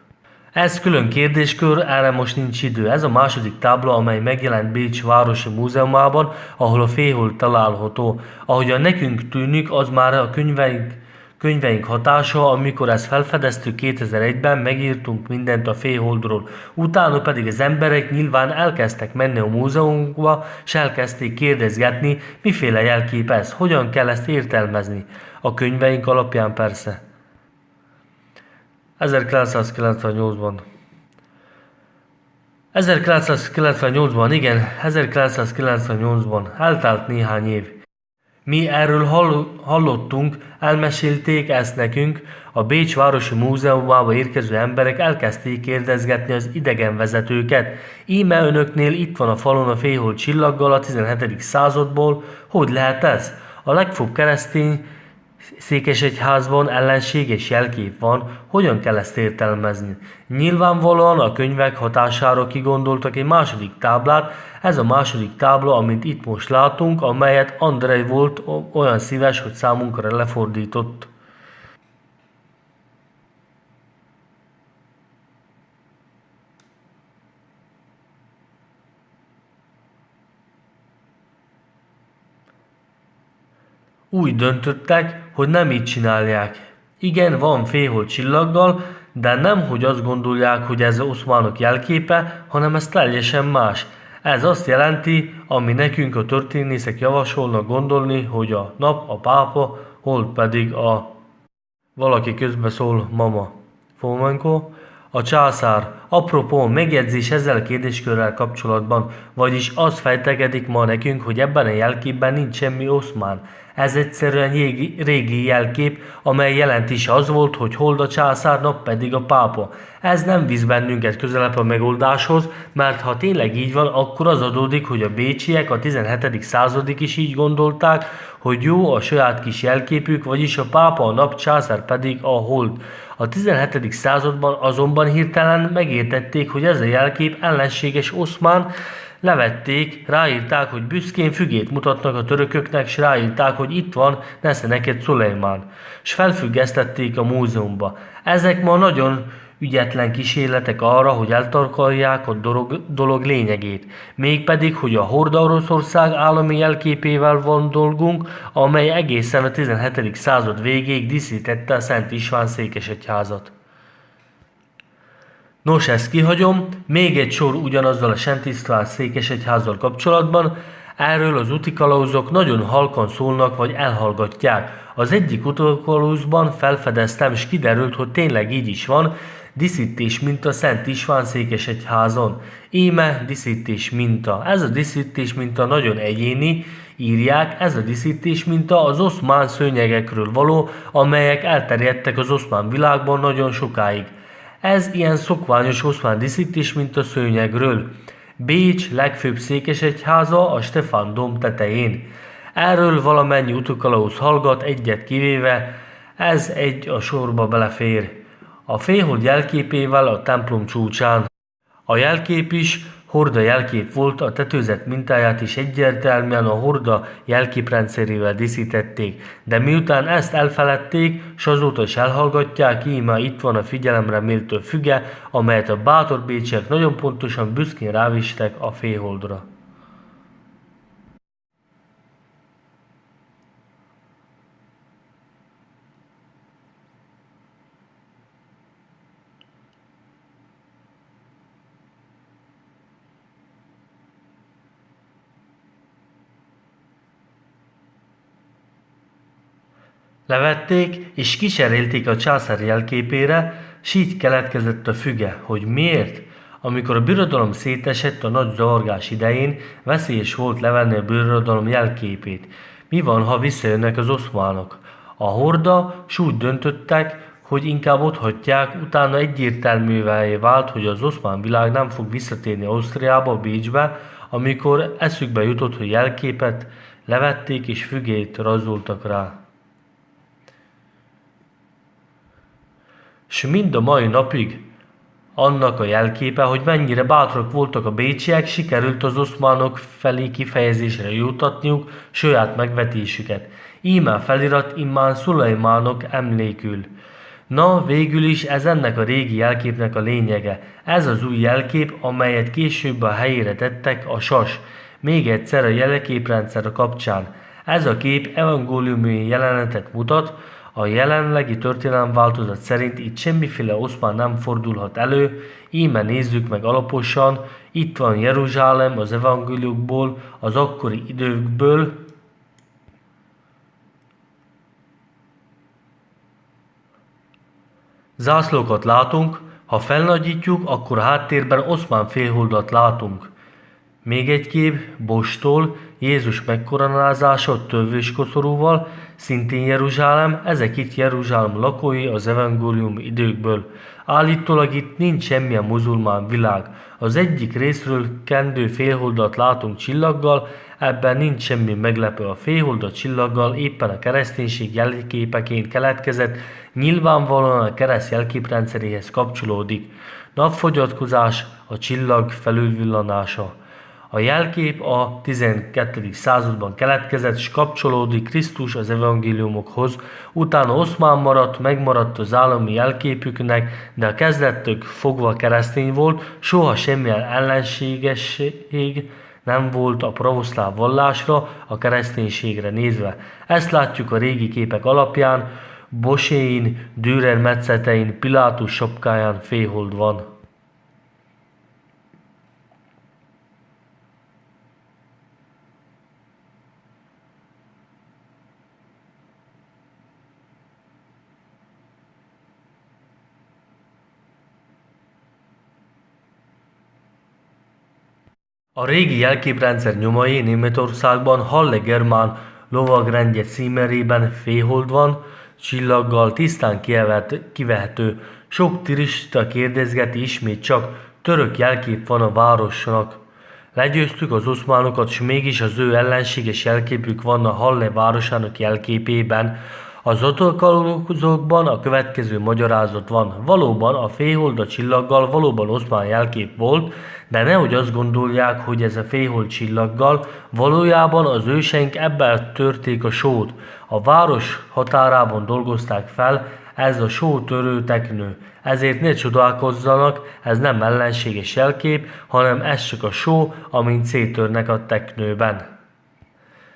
Ez külön kérdéskör, erre most nincs idő. Ez a második tábla, amely megjelent Bécs Városi Múzeumában, ahol a félhold található. Ahogyan nekünk tűnik, az már a könyveink hatása, amikor ezt felfedeztük 2001-ben, megírtunk mindent a félholdról. Utána pedig az emberek nyilván elkezdtek menni a múzeumokba, és elkezdték kérdezgetni, miféle jelkép ez, hogyan kell ezt értelmezni. A könyveink alapján persze. 1998-ban. 1998-ban, igen, 1998-ban. Eltelt néhány év. Mi erről hallottunk, elmesélték ezt nekünk, a Bécs Városi Múzeumába érkező emberek elkezdték kérdezgetni az idegenvezetőket. Íme önöknél itt van a falon a félhold csillaggal a 17. századból, hogy lehet ez? A legfőbb keresztény székesegyházban ellenséges jelkép van, hogyan kell ezt értelmezni? Nyilvánvalóan a könyvek hatására kigondoltak egy második táblát, ez a második tábla, amit itt most látunk, amelyet Andrej volt olyan szíves, hogy számunkra lefordított. Úgy döntöttek, hogy nem így csinálják. Igen, van félhold csillaggal, de nem, hogy azt gondolják, hogy ez az oszmánok jelképe, hanem ez teljesen más. Ez azt jelenti, ami nekünk a történészek javasolnak gondolni, hogy a nap a pápa, hold pedig a... Valaki közbeszól, mama. Fomenko. A császár. Apropó, megjegyzés ezzel a kérdéskörrel kapcsolatban, vagyis azt fejtegedik ma nekünk, hogy ebben a jelképben nincs semmi oszmán. Ez egyszerűen régi jelkép, amely jelentése az volt, hogy hold a császár, nap pedig a pápa. Ez nem visz bennünket közelebb a megoldáshoz, mert ha tényleg így van, akkor az adódik, hogy a bécsiek a 17. századig is így gondolták, hogy jó a saját kis jelképük, vagyis a pápa a nap, császár pedig a hold. A 17. században azonban hirtelen megértették, hogy ez a jelkép ellenséges oszmán, levették, ráírták, hogy büszkén fügét mutatnak a törököknek, s ráírták, hogy itt van, nesze neked Szulejmán, s felfüggesztették a múzeumba. Ezek ma nagyon ügyetlen kísérletek arra, hogy eltarkalják a dolog lényegét. Mégpedig, hogy a Horda Oroszország állami jelképével van dolgunk, amely egészen a 17. század végéig díszítette a Szent István székesegyházat. Nos, ezt kihagyom, még egy sor ugyanazzal a Szent István székesegyházzal kapcsolatban, erről az útikalauzok nagyon halkan szólnak vagy elhallgatják. Az egyik útikalauzban felfedeztem, és kiderült, hogy tényleg így is van, díszítés minta Szent István székesegyházon. Íme díszítés minta. Ez a díszítés minta nagyon egyéni, írják, ez a díszítés minta az oszmán szőnyegekről való, amelyek elterjedtek az oszmán világban nagyon sokáig. Ez ilyen szokványos oszmán díszítés, mint a szőnyegről. Bécs legfőbb székesegyháza a Stefán dóm tetején. Erről valamennyi utikalauz hallgat, egyet kivéve, ez egy a sorba belefér. A félhold jelképével a templom csúcsán. A jelkép is Horda jelkép volt, a tetőzet mintáját is egyértelműen a Horda jelképrendszerével díszítették, de miután ezt elfeledték, s azóta is elhallgatják, íme itt van a figyelemre méltó füge, amelyet a bátor bécsiek nagyon pontosan büszkén rávistek a félholdra. Levették és kiserélték a császár jelképére, s így keletkezett a füge. Hogy miért? Amikor a birodalom szétesett a nagy zavargás idején, veszélyes volt levenni a birodalom jelképét. Mi van, ha visszajönnek az oszmánok? A Horda s úgy döntöttek, hogy inkább otthagyják, utána egyértelművé vált, hogy az oszmán világ nem fog visszatérni Ausztriába, Bécsbe, amikor eszükbe jutott, hogy jelképet levették és fügét rajzoltak rá. S mind a mai napig annak a jelképe, hogy mennyire bátrak voltak a bécsiek, sikerült az oszmánok felé kifejezésre jutatniuk saját megvetésüket. Íme a felirat immár Szulajmánok emlékül. Na, végül is ez ennek a régi jelképnek a lényege. Ez az új jelkép, amelyet később a helyére tettek, a sas. Még egyszer a jelképrendszer kapcsán. Ez a kép evangéliumi jelenetet mutat, a jelenlegi történelemváltozat szerint itt semmiféle oszmán nem fordulhat elő, íme nézzük meg alaposan, itt van Jeruzsálem az evangéliumból, az akkori időkből, zászlókat látunk, ha felnagyítjuk, akkor a háttérben oszmán félholdat látunk. Még egy kép Bostól, Jézus megkoronázása tövőskoszorúval, szintén Jeruzsálem, ezek itt Jeruzsálem lakói az evangélium időkből. Állítólag itt nincs semmilyen muzulmán világ. Az egyik részről kendő félholdat látunk csillaggal, ebben nincs semmi meglepő. A félhold a csillaggal éppen a kereszténység jelképeként keletkezett, nyilvánvalóan a kereszt jelképrendszeréhez kapcsolódik. Napfogyatkozás, a csillag felülvillanása. A jelkép a 12. században keletkezett, és kapcsolódik Krisztus az evangéliumokhoz, utána oszmán megmaradt az állami jelképüknek, de a kezdettől fogva keresztény volt, soha semmilyen ellenségesség nem volt a pravoszláv vallásra, a kereszténységre nézve. Ezt látjuk a régi képek alapján, Boséin, Dürer metszetein, Pilátus sapkáján félhold van. A régi jelképrendszer nyomai Németországban Halle Germán lovagrendje címerében félhold van, csillaggal tisztán kivehető. Sok turista kérdezgeti ismét csak, török jelkép van a városnak. Legyőztük az oszmánokat, s mégis az ő ellenséges jelképük van a Halle városának jelképében. Az otokalózókban a következő magyarázat van. Valóban a félhold a csillaggal valóban oszmán jelkép volt, de nehogy azt gondolják, hogy ez a félhold csillaggal, valójában az őseink ebben törték a sót. A város határában dolgozták fel, ez a sótörő teknő. Ezért ne csodálkozzanak, ez nem ellenséges jelkép, hanem ez csak a só, amint széttörnek a teknőben.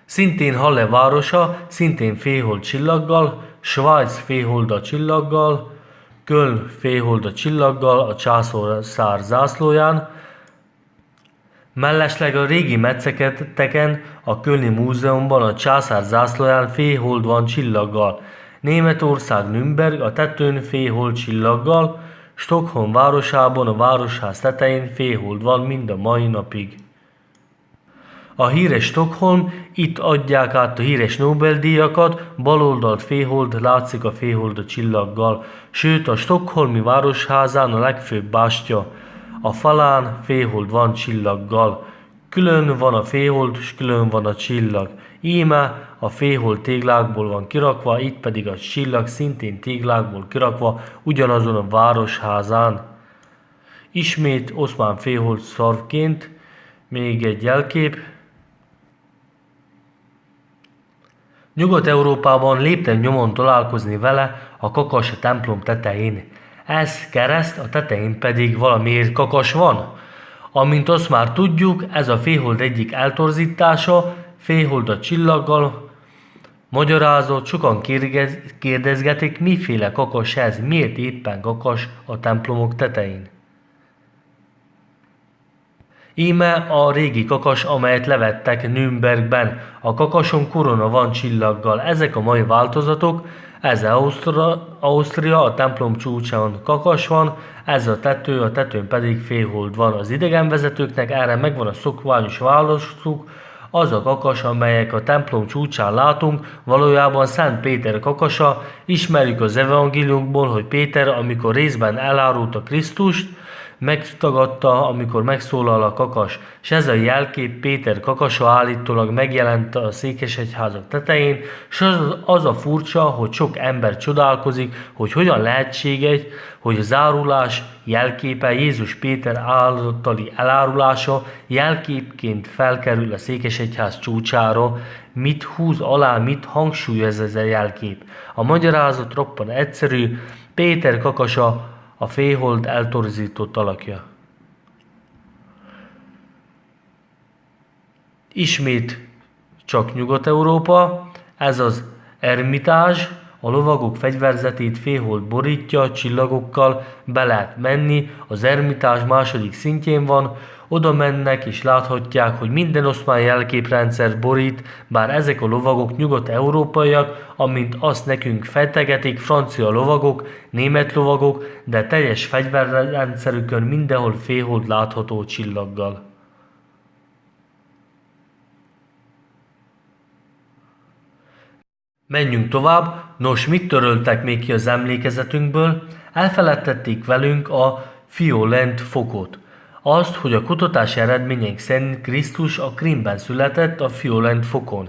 Szintén Halle városa, szintén félhold csillaggal, Svájc félhold a csillaggal, Köln félhold a csillaggal a császár zászlóján. Mellesleg a régi metszeketeken, a Kölni Múzeumban a császár zászlóján félhold van csillaggal. Németország Nürnberg a tetőn félhold csillaggal, Stockholm városában a városház tetején félhold van mind a mai napig. A híres Stockholm, itt adják át a híres Nobel-díjakat, baloldalt félhold látszik a félhold a csillaggal, sőt a stockholmi városházán a legfőbb bástya. A falán félhold van csillaggal. Külön van a félhold, és külön van a csillag. Íme a félhold téglákból van kirakva, itt pedig a csillag szintén téglákból kirakva, ugyanazon a városházán. Ismét oszmán félhold szarvként, még egy jelkép. Nyugat-Európában lépten nyomon találkozni vele a kakas a templom tetején. Ez kereszt, a tetején pedig valamiért kakas van. Amint azt már tudjuk, ez a félhold egyik eltorzítása, félhold a csillaggal, magyarázott, sokan kérdezgetik, miféle kakas ez, miért éppen kakas a templomok tetején. Íme a régi kakas, amelyet levettek Nürnbergben. A kakason korona van csillaggal. Ezek a mai változatok, ez Ausztria, a templom csúcsán kakas van, ez a tetőn pedig félhold van. Az idegenvezetőknek erre megvan a szokványos válaszuk, Az a kakas, amelyek a templom csúcsán látunk, valójában Szent Péter kakasa. Ismerjük az evangéliumból, hogy Péter, amikor részben elárulta Krisztust, megtagadta, amikor megszólal a kakas, és ez a jelkép Péter kakasa állítólag megjelent a székesegyházak tetején, és az a furcsa, hogy sok ember csodálkozik, hogy hogyan lehetséges, hogy a zárulás jelképe, Jézus Péter általi elárulása jelképként felkerül a székesegyház csúcsára. Mit húz alá, mit hangsúlyoz ez a jelkép? A magyarázat roppan egyszerű, Péter kakasa a féhold eltorzított alakja. Ismét csak Nyugat-Európa, ez az ermitázs, a lovagok fegyverzetét féhold borítja, csillagokkal be lehet menni, az ermitázs második szintjén van, oda mennek és láthatják, hogy minden oszmán jelképrendszer borít, bár ezek a lovagok nyugat-európaiak, amint azt nekünk fejtegetik, francia lovagok, német lovagok, de teljes fegyverrendszerükön mindenhol féhold látható csillaggal. Menjünk tovább. Nos, mit töröltek még ki az emlékezetünkből? Elfeledtették velünk a Violent fokot. Azt, hogy a kutatási eredmények szerint Krisztus a Krímben született a Violent fokon.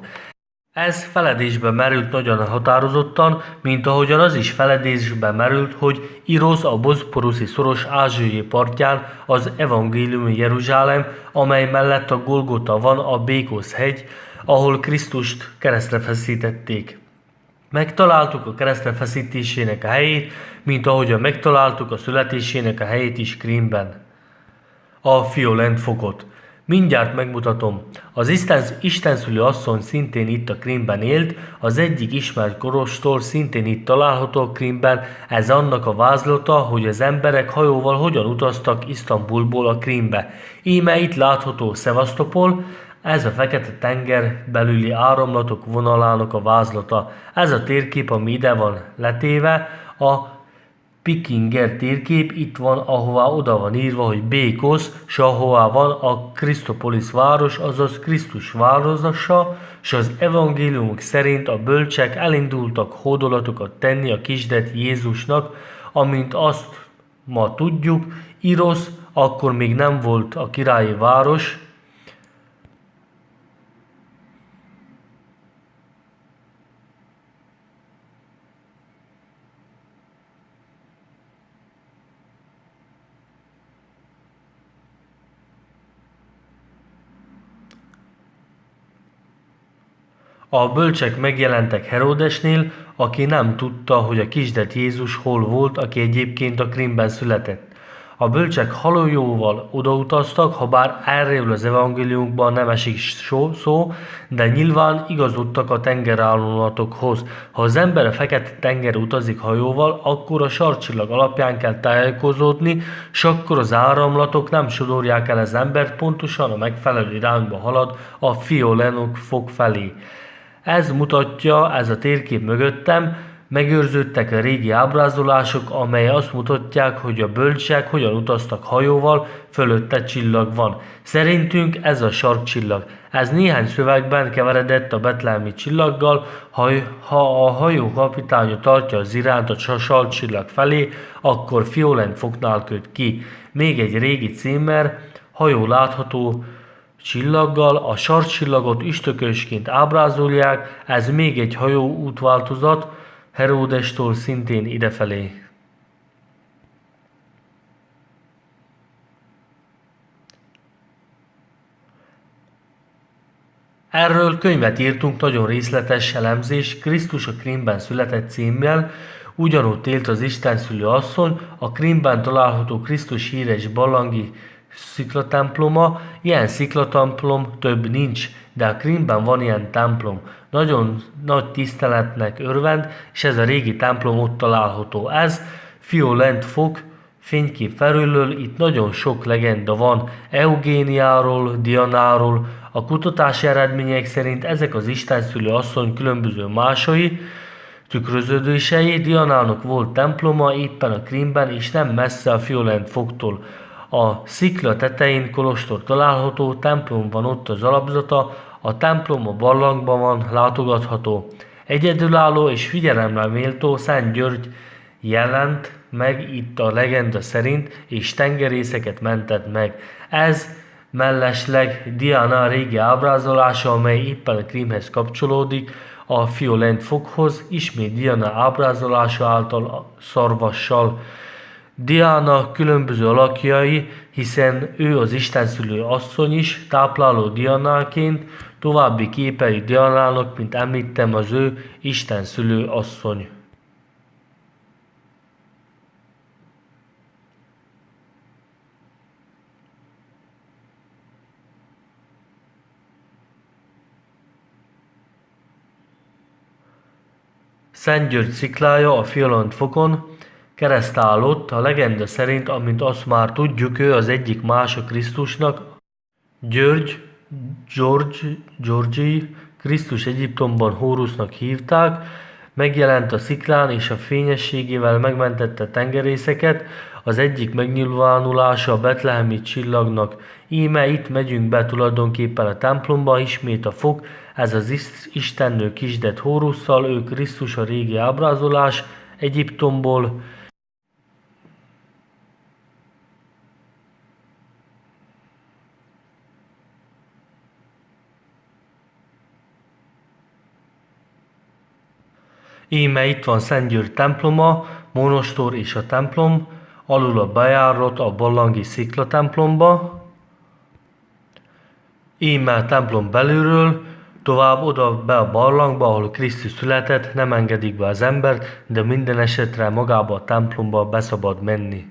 Ez feledésbe merült nagyon határozottan, mint ahogyan az is feledésbe merült, hogy Irosz a boszporuszi szoros ázsiai partján az evangéliumi Jeruzsálem, amely mellett a Golgota van, a Békosz hegy, ahol Krisztust keresztre feszítették. Megtaláltuk a keresztre feszítésének a helyét, mint ahogyan megtaláltuk a születésének a helyét is Krímben. A Violent fokot. Mindjárt megmutatom. Az istenszülő asszony szintén itt a Krímben élt, az egyik ismert korostól szintén itt található a Krímben, ez annak a vázlata, hogy az emberek hajóval hogyan utaztak Isztambulból a Krímbe. Íme itt látható Szevasztopol, ez a Fekete-tenger belüli áramlatok vonalának a vázlata. Ez a térkép, ami ide van letéve, a Pikinger térkép, itt van, ahová oda van írva, hogy Békosz, s ahová van a Krisztopolis város, azaz Krisztus városa, és az evangéliumok szerint a bölcsek elindultak hódolatokat tenni a kisdet Jézusnak, amint azt ma tudjuk, Irosz akkor még nem volt a királyi város, a bölcsek megjelentek Heródesnél, aki nem tudta, hogy a kisdet Jézus hol volt, aki egyébként a Krímben született. A bölcsek hajóval odautaztak, ha bár erről az evangéliumban nem esik szó, de nyilván igazodtak a tengerállomatokhoz. Ha az ember a Fekete-tenger utazik hajóval, akkor a sarcsillag alapján kell tájékozódni, s akkor az áramlatok nem sodorják el az embert, pontosan a megfelelő irányba halad a Violent fok felé. Ez mutatja, ez a térkép mögöttem, megőrződtek a régi ábrázolások, amely azt mutatják, hogy a bölcsek hogyan utaztak hajóval, fölötte csillag van. Szerintünk ez a sarkcsillag. Ez néhány szövegben keveredett a betlehemi csillaggal, ha a hajó kapitánya tartja az iránt a sarkcsillag felé, akkor Violent foknál köt ki. Még egy régi címer, hajó látható csillaggal, a sarkcsillagot üstökösként ábrázolják, ez még egy hajó útváltozat, Heródestól szintén idefelé. Erről könyvet írtunk, nagyon részletes elemzés, Krisztus a Krímben született címmel, ugyanott élt az istenszülő asszony, a Krímben található Krisztus híres barlangi sziklatemploma, ilyen sziklatemplom több nincs, de a Krímben van ilyen templom. Nagyon nagy tiszteletnek örvend, és ez a régi templom ott található. Ez Violent fok, fénykép felülről, itt nagyon sok legenda van Eugéniáról, Dianáról. A kutatási eredmények szerint ezek az istenszülő asszony különböző másai, tükröződései. Dianának volt temploma éppen a Krímben, és nem messze a Violent foktól. A szikla tetején kolostor található, templom van ott az alapzata, a templom a barlangban van, látogatható. Egyedülálló és figyelemre méltó Szent György jelent meg itt a legenda szerint, és tengerészeket mentett meg. Ez mellesleg Diana régi ábrázolása, amely éppen a Krímhez kapcsolódik, a fiolent fokhoz, ismét Diana ábrázolása által a szarvassal. Diana különböző alakjai, hiszen ő az istenszülő asszony is, tápláló Dianáként, további képei Dianának, mint említem, az ő istenszülő asszony. Szent György sziklája a Fialant fokon kereszt állott, a legenda szerint, amint azt már tudjuk, ő az egyik mása Krisztusnak. Georgi, Krisztus Egyiptomban Hórusznak hívták, megjelent a sziklán és a fényességével megmentette tengerészeket, az egyik megnyilvánulása a betlehemi csillagnak. Íme itt megyünk be tulajdonképpen a templomba, ismét a fok, ez az istennő kisdet Hórusszal, ő Krisztus a régi ábrázolás Egyiptomból. Íme itt van Szent György temploma, monostor és a templom, alul a bejárat a barlangi szikla templomba. Íme a templom belülről, tovább oda be a barlangba, ahol Krisztus született, nem engedik be az embert, de minden esetre magába a templomba beszabad menni.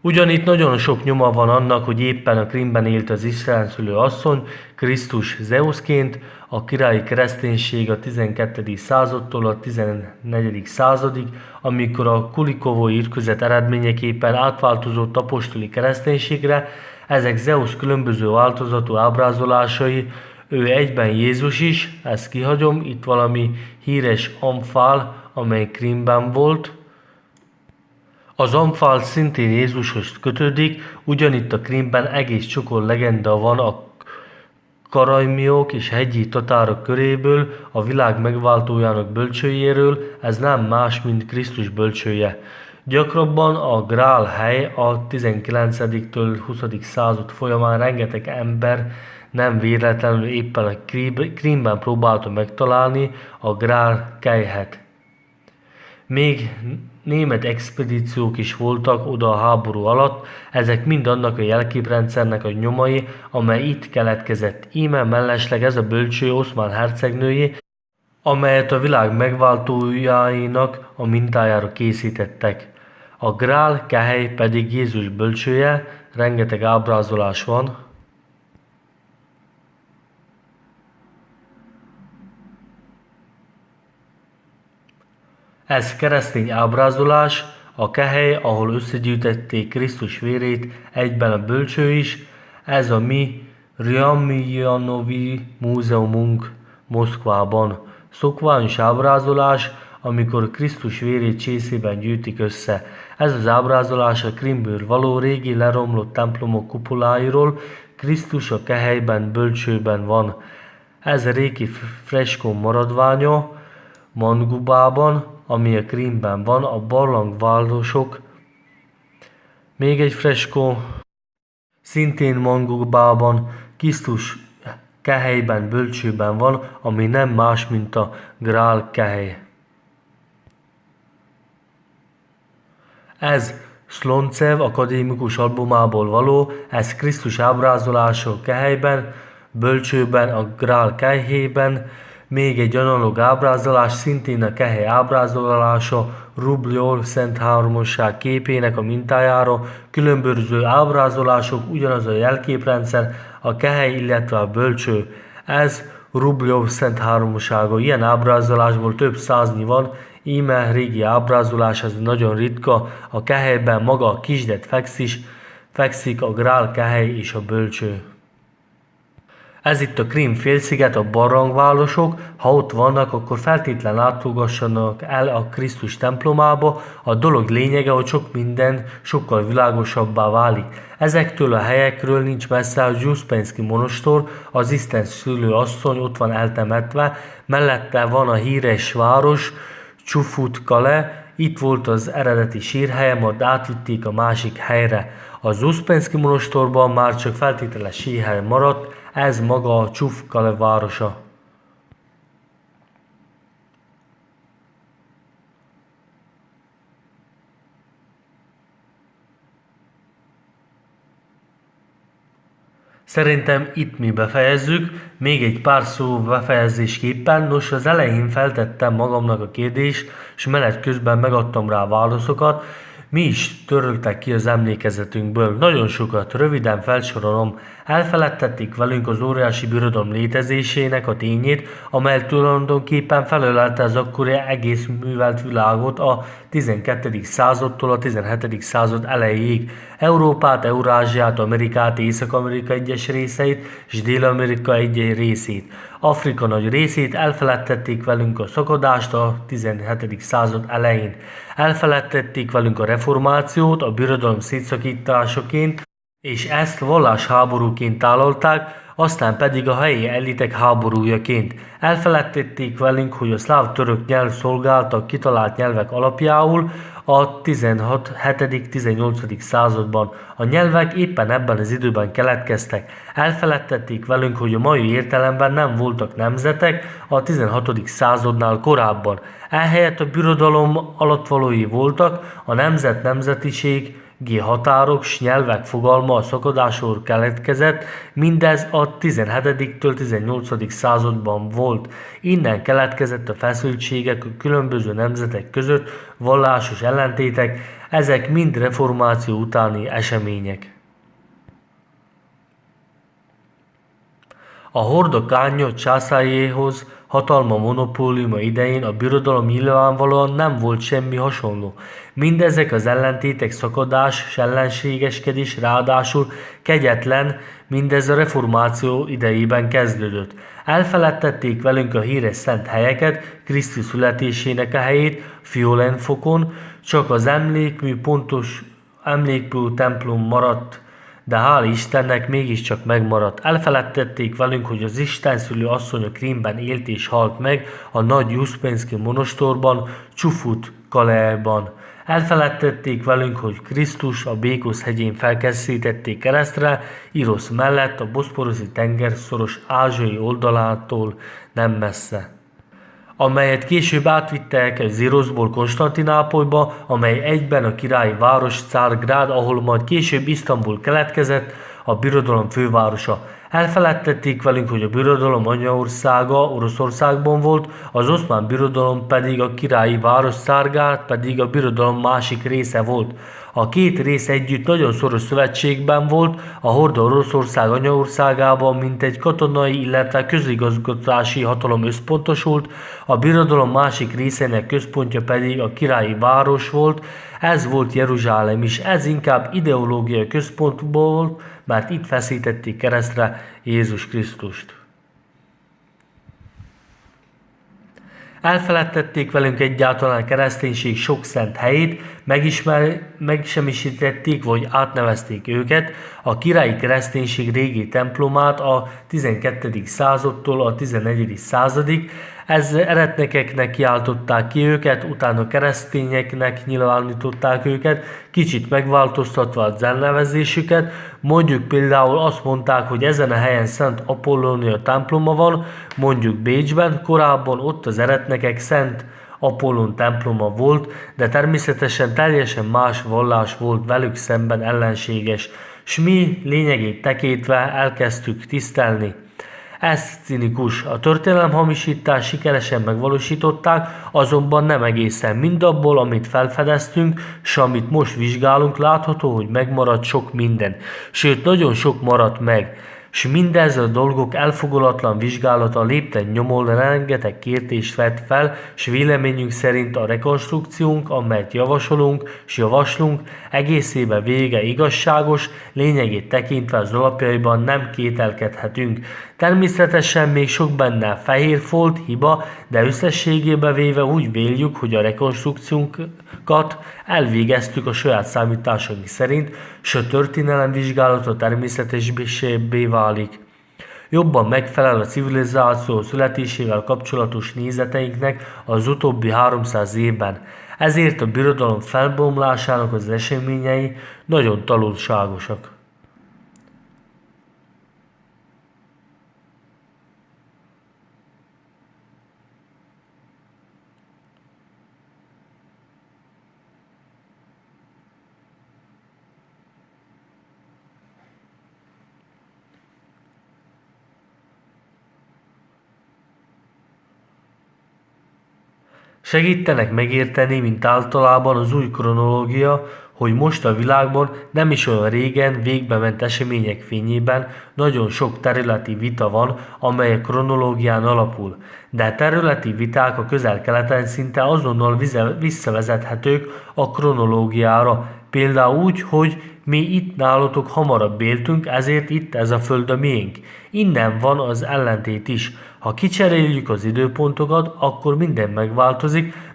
Ugyanitt nagyon sok nyoma van annak, hogy éppen a Krímben élt az istenszülő asszony, Krisztus Zeuszként, a királyi kereszténység a 12. századtól a 14. századig, amikor a kulikovói ütközet eredményeképpen átváltozott apostoli kereszténységre, ezek Zeusz különböző változatú ábrázolásai, ő egyben Jézus is, ezt kihagyom, itt valami híres amfál, amely Krímben volt. Az amfál szintén Jézushoz kötődik, ugyanitt a Krímben egész csokor legenda van a karajmiok és hegyi tatárok köréből, a világ megváltójának bölcsőjéről, ez nem más, mint Krisztus bölcsője. Gyakrabban a Grál hely a 19-től 20. század folyamán rengeteg ember nem véletlenül éppen a Krímben próbálta megtalálni a Grál kelyhet. Még német expedíciók is voltak oda a háború alatt, ezek mind annak a jelképrendszernek a nyomai, amely itt keletkezett. Íme mellesleg ez a bölcső Oszmán hercegnőjé, amelyet a világ megváltójáinak a mintájára készítettek. A Grál kehely pedig Jézus bölcsője, rengeteg ábrázolás van. Ez keresztény ábrázolás, a kehely, ahol összegyűjtették Krisztus vérét, egyben a bölcső is, ez a mi Rjamjanovi múzeumunk Moszkvában. Szokványos ábrázolás, amikor Krisztus vérét csészében gyűjtik össze. Ez az ábrázolás a Krímből való régi leromlott templomok kupoláiról, Krisztus a kehelyben, bölcsőben van. Ez a régi freskó maradványa Mangubában, ami a Krímben van, a barlangvárosok. Még egy freskó, szintén Mangubában, Krisztus kehelyben, bölcsőben van, ami nem más, mint a Grál kehely. Ez Szloncev akadémikus albumából való, ez Krisztus ábrázolása kehelyben, bölcsőben, a Grál kehelyében. Még egy analóg ábrázolás, szintén a kehely ábrázolása Rubljov Szent Háromság képének a mintájára, különböző ábrázolások, ugyanaz a jelképrendszer, a kehely, illetve a bölcső. Ez Rubljov Szent Háromsága. Ilyen ábrázolásból több száznyi van, íme régi ábrázolás, ez nagyon ritka, a kehelyben maga a kisdet fekszik, a Grál kehely és a bölcső. Ez itt a Krím félsziget, a barlangvárosok, ha ott vannak, akkor feltétlen látogassanak el a Krisztus templomába, a dolog lényege, hogy sok minden sokkal világosabbá válik. Ezektől a helyekről nincs messze a Uspensky monostor, az Isten szülő asszony ott van eltemetve, mellette van a híres város, Csufut-Kale, itt volt az eredeti sírhelye, majd átvitték a másik helyre. Az Uspensky monostorban már csak feltételes sírhely maradt, ez maga a Csuf-Kale városa. Szerintem itt mi befejezzük, még egy pár szó befejezésképpen. Nos, az elején feltettem magamnak a kérdést, és menet közben megadtam rá válaszokat. Mi is töröltek ki az emlékezetünkből? Nagyon sokat, röviden felsorolom. Elfeledtették velünk az óriási birodalom létezésének a tényét, amely tulajdonképpen felölelte az akkori egész művelt világot a 12. századtól a 17. század elejéig. Európát, Eurázsiát, Amerikát, Észak-Amerika egyes részeit és Dél-Amerika egy részét. Afrika nagy részét elfeledtették velünk a szakadást a 17. század elején. Elfeledtették velünk a reformációt a birodalom szétszakításaként, és ezt vallásháborúként tálalták, aztán pedig a helyi elitek háborújaként. Elfeledtették velünk, hogy a szláv-török nyelv szolgáltak kitalált nyelvek alapjául a 16.-18. században. A nyelvek éppen ebben az időben keletkeztek. Elfeledtették velünk, hogy a mai értelemben nem voltak nemzetek a 16. századnál korábban. Ehelyett a birodalom alattvalói voltak, a nemzetiség, határok s nyelvek fogalma a szakadásról keletkezett, mindez a 17-től 18. században volt. Innen keletkezett a feszültségek a különböző nemzetek között, vallásos ellentétek, ezek mind reformáció utáni események. A Horda-Kánja császárjéhoz hatalma monopóliuma idején a birodalom nyilvánvalóan nem volt semmi hasonló. Mindezek az ellentétek, szakadás s ellenségeskedés ráadásul kegyetlen, mindez a reformáció idejében kezdődött. Elfeledtették velünk a híres szent helyeket, Krisztus születésének a helyét, Fiolenfokon, csak az emlékmű templom maradt, de hál' Istennek mégiscsak megmaradt. Elfeledtették velünk, hogy az istenszülő asszony a Krímben élt és halt meg, a nagy Uspensky monostorban, Csufut-Kaleban. Elfeledtették velünk, hogy Krisztus a Békusz hegyén felkészítették keresztre, Irosz mellett a boszporoszi tenger szoros ázsiai oldalától nem messze, amelyet később átvittek Iroszból Konstantinápolyba, amely egyben a királyi város Cárgrád, ahol majd később Isztambul keletkezett, a birodalom fővárosa. Elfeledtették velünk, hogy a birodalom anyaországa Oroszországban volt, az oszmán birodalom pedig a királyi város Cárgrád pedig a birodalom másik része volt. A két rész együtt nagyon szoros szövetségben volt, a Horda Oroszország anyaországában mint egy katonai, illetve közigazgatási hatalom összpontosult, a birodalom másik részének központja pedig a királyi város volt, ez volt Jeruzsálem is, ez inkább ideológiai központ volt, mert itt feszítették keresztre Jézus Krisztust. Elfeledtették velünk egyáltalán kereszténység sok szent helyét, megsemmisítették vagy átnevezték őket, a királyi kereszténység régi templomát a 12. századtól a 14. századig, ez eretnekeknek kiáltották ki őket, utána keresztényeknek nyilvánították őket, kicsit megváltoztatva az elnevezésüket, mondjuk például azt mondták, hogy ezen a helyen Szent Apollónia temploma van, mondjuk Bécsben, korábban ott az eretnekek Szent Apollón temploma volt, de természetesen teljesen más vallás volt velük szemben ellenséges, s mi lényegét tekintve elkezdtük tisztelni. Ez cinikus. A történelemhamisítást sikeresen megvalósították, azonban nem egészen. Mindabból, amit felfedeztünk, s amit most vizsgálunk, látható, hogy megmaradt sok minden. Sőt, nagyon sok maradt meg. s mindez a dolgok elfogulatlan vizsgálata lépten nyomon rengeteg kérdést vet fel, s véleményünk szerint a rekonstrukciónk, amelyet javasolunk s javaslunk, egészében vége igazságos, lényegét tekintve az alapjaiban nem kételkedhetünk. Természetesen még sok benne fehér folt, hiba, de összességében véve úgy véljük, hogy a rekonstrukciónkat elvégeztük a saját számításaink szerint, s a történelemvizsgálata természetesebbé válik. Jobban megfelel a civilizáció születésével kapcsolatos nézeteinknek az utóbbi 300 évben. Ezért a birodalom felbomlásának az eseményei nagyon tanulságosak. Segítenek megérteni, mint általában az új kronológia, hogy most a világban nem is olyan régen végbe ment események fényében nagyon sok területi vita van, amely a kronológián alapul. De a területi viták a Közel-Keleten szinte azonnal visszavezethetők a kronológiára, például úgy, hogy mi itt nálatok hamarabb éltünk, ezért itt ez a föld a miénk. Innen van az ellentét is. Ha kicseréljük az időpontokat, akkor minden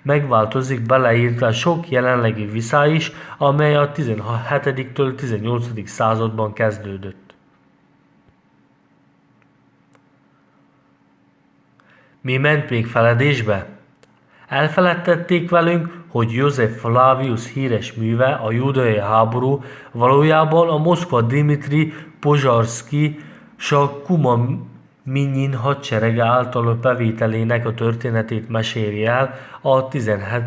megváltozik beleértve sok jelenlegi viszá is, amely a 17-től 18. században kezdődött. Mi ment még feledésbe? Elfeledtették velünk, hogy József Flavius híres műve, a júdeai háború valójában a Moszkva Dimitri Pozsarszky s a Kuma Minyin hadserege által bevételének a történetét meséli el a 17.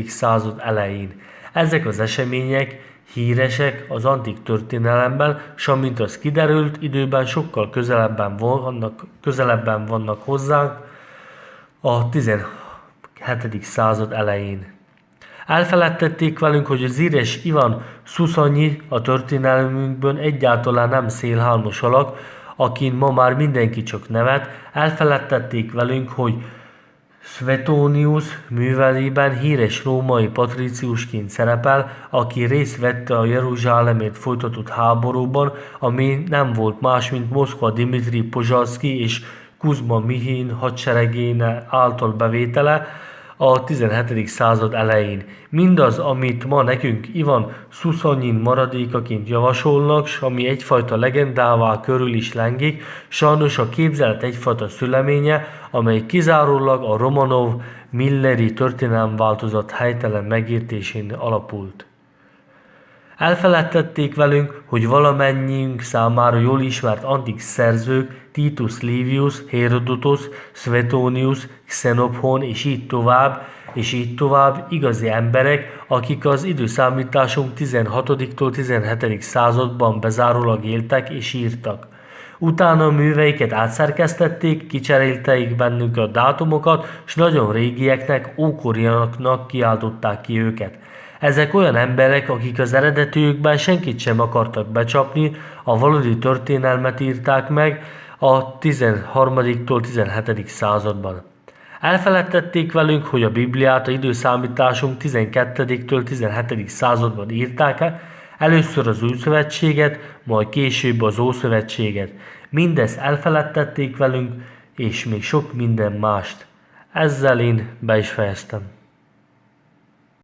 század elején. Ezek az események híresek az antik történelemben, s amint az kiderült, időben sokkal közelebben vannak hozzánk a 17. század elején. Elfeledtették velünk, hogy az íres Ivan Szuszonyi a történelmünkből egyáltalán nem szélhámos alak, akin ma már mindenki csak nevet. Elfeledtették velünk, hogy Suetonius művelében híres római patríciusként szerepel, aki részt vette a Jeruzsálemért folytatott háborúban, ami nem volt más, mint Moszkva Dimitri Pozsarszky és Kuzma Mihin hadseregének által bevétele a 17. század elején. Mindaz, amit ma nekünk Ivan Szuszonyin maradékaként javasolnak, s ami egyfajta legendává körül is lengik, sajnos a képzelet egyfajta szüleménye, amely kizárólag a Romanov-Milleri történelemváltozat helytelen megértésén alapult. Elfeledtették velünk, hogy valamennyiünk számára jól ismert antik szerzők, Titus Livius, Herodotus, Suetonius, Xenophon és így tovább igazi emberek, akik az időszámításunk 16-tól 17. században bezárólag éltek és írtak. Utána a műveiket átszerkesztették, kicserélték bennük a dátumokat, s nagyon régieknek, ókoriaknak kiáltották ki őket. Ezek olyan emberek, akik az eredetőjükben senkit sem akartak becsapni, a valódi történelmet írták meg a 13-tól 17. században. Elfeledtették velünk, hogy a Bibliát a időszámításunk 12-től 17. században írták el, először az Új Szövetséget, majd később az Ószövetséget. Mindezt elfeledtették velünk, és még sok minden mást. Ezzel én be is fejeztem.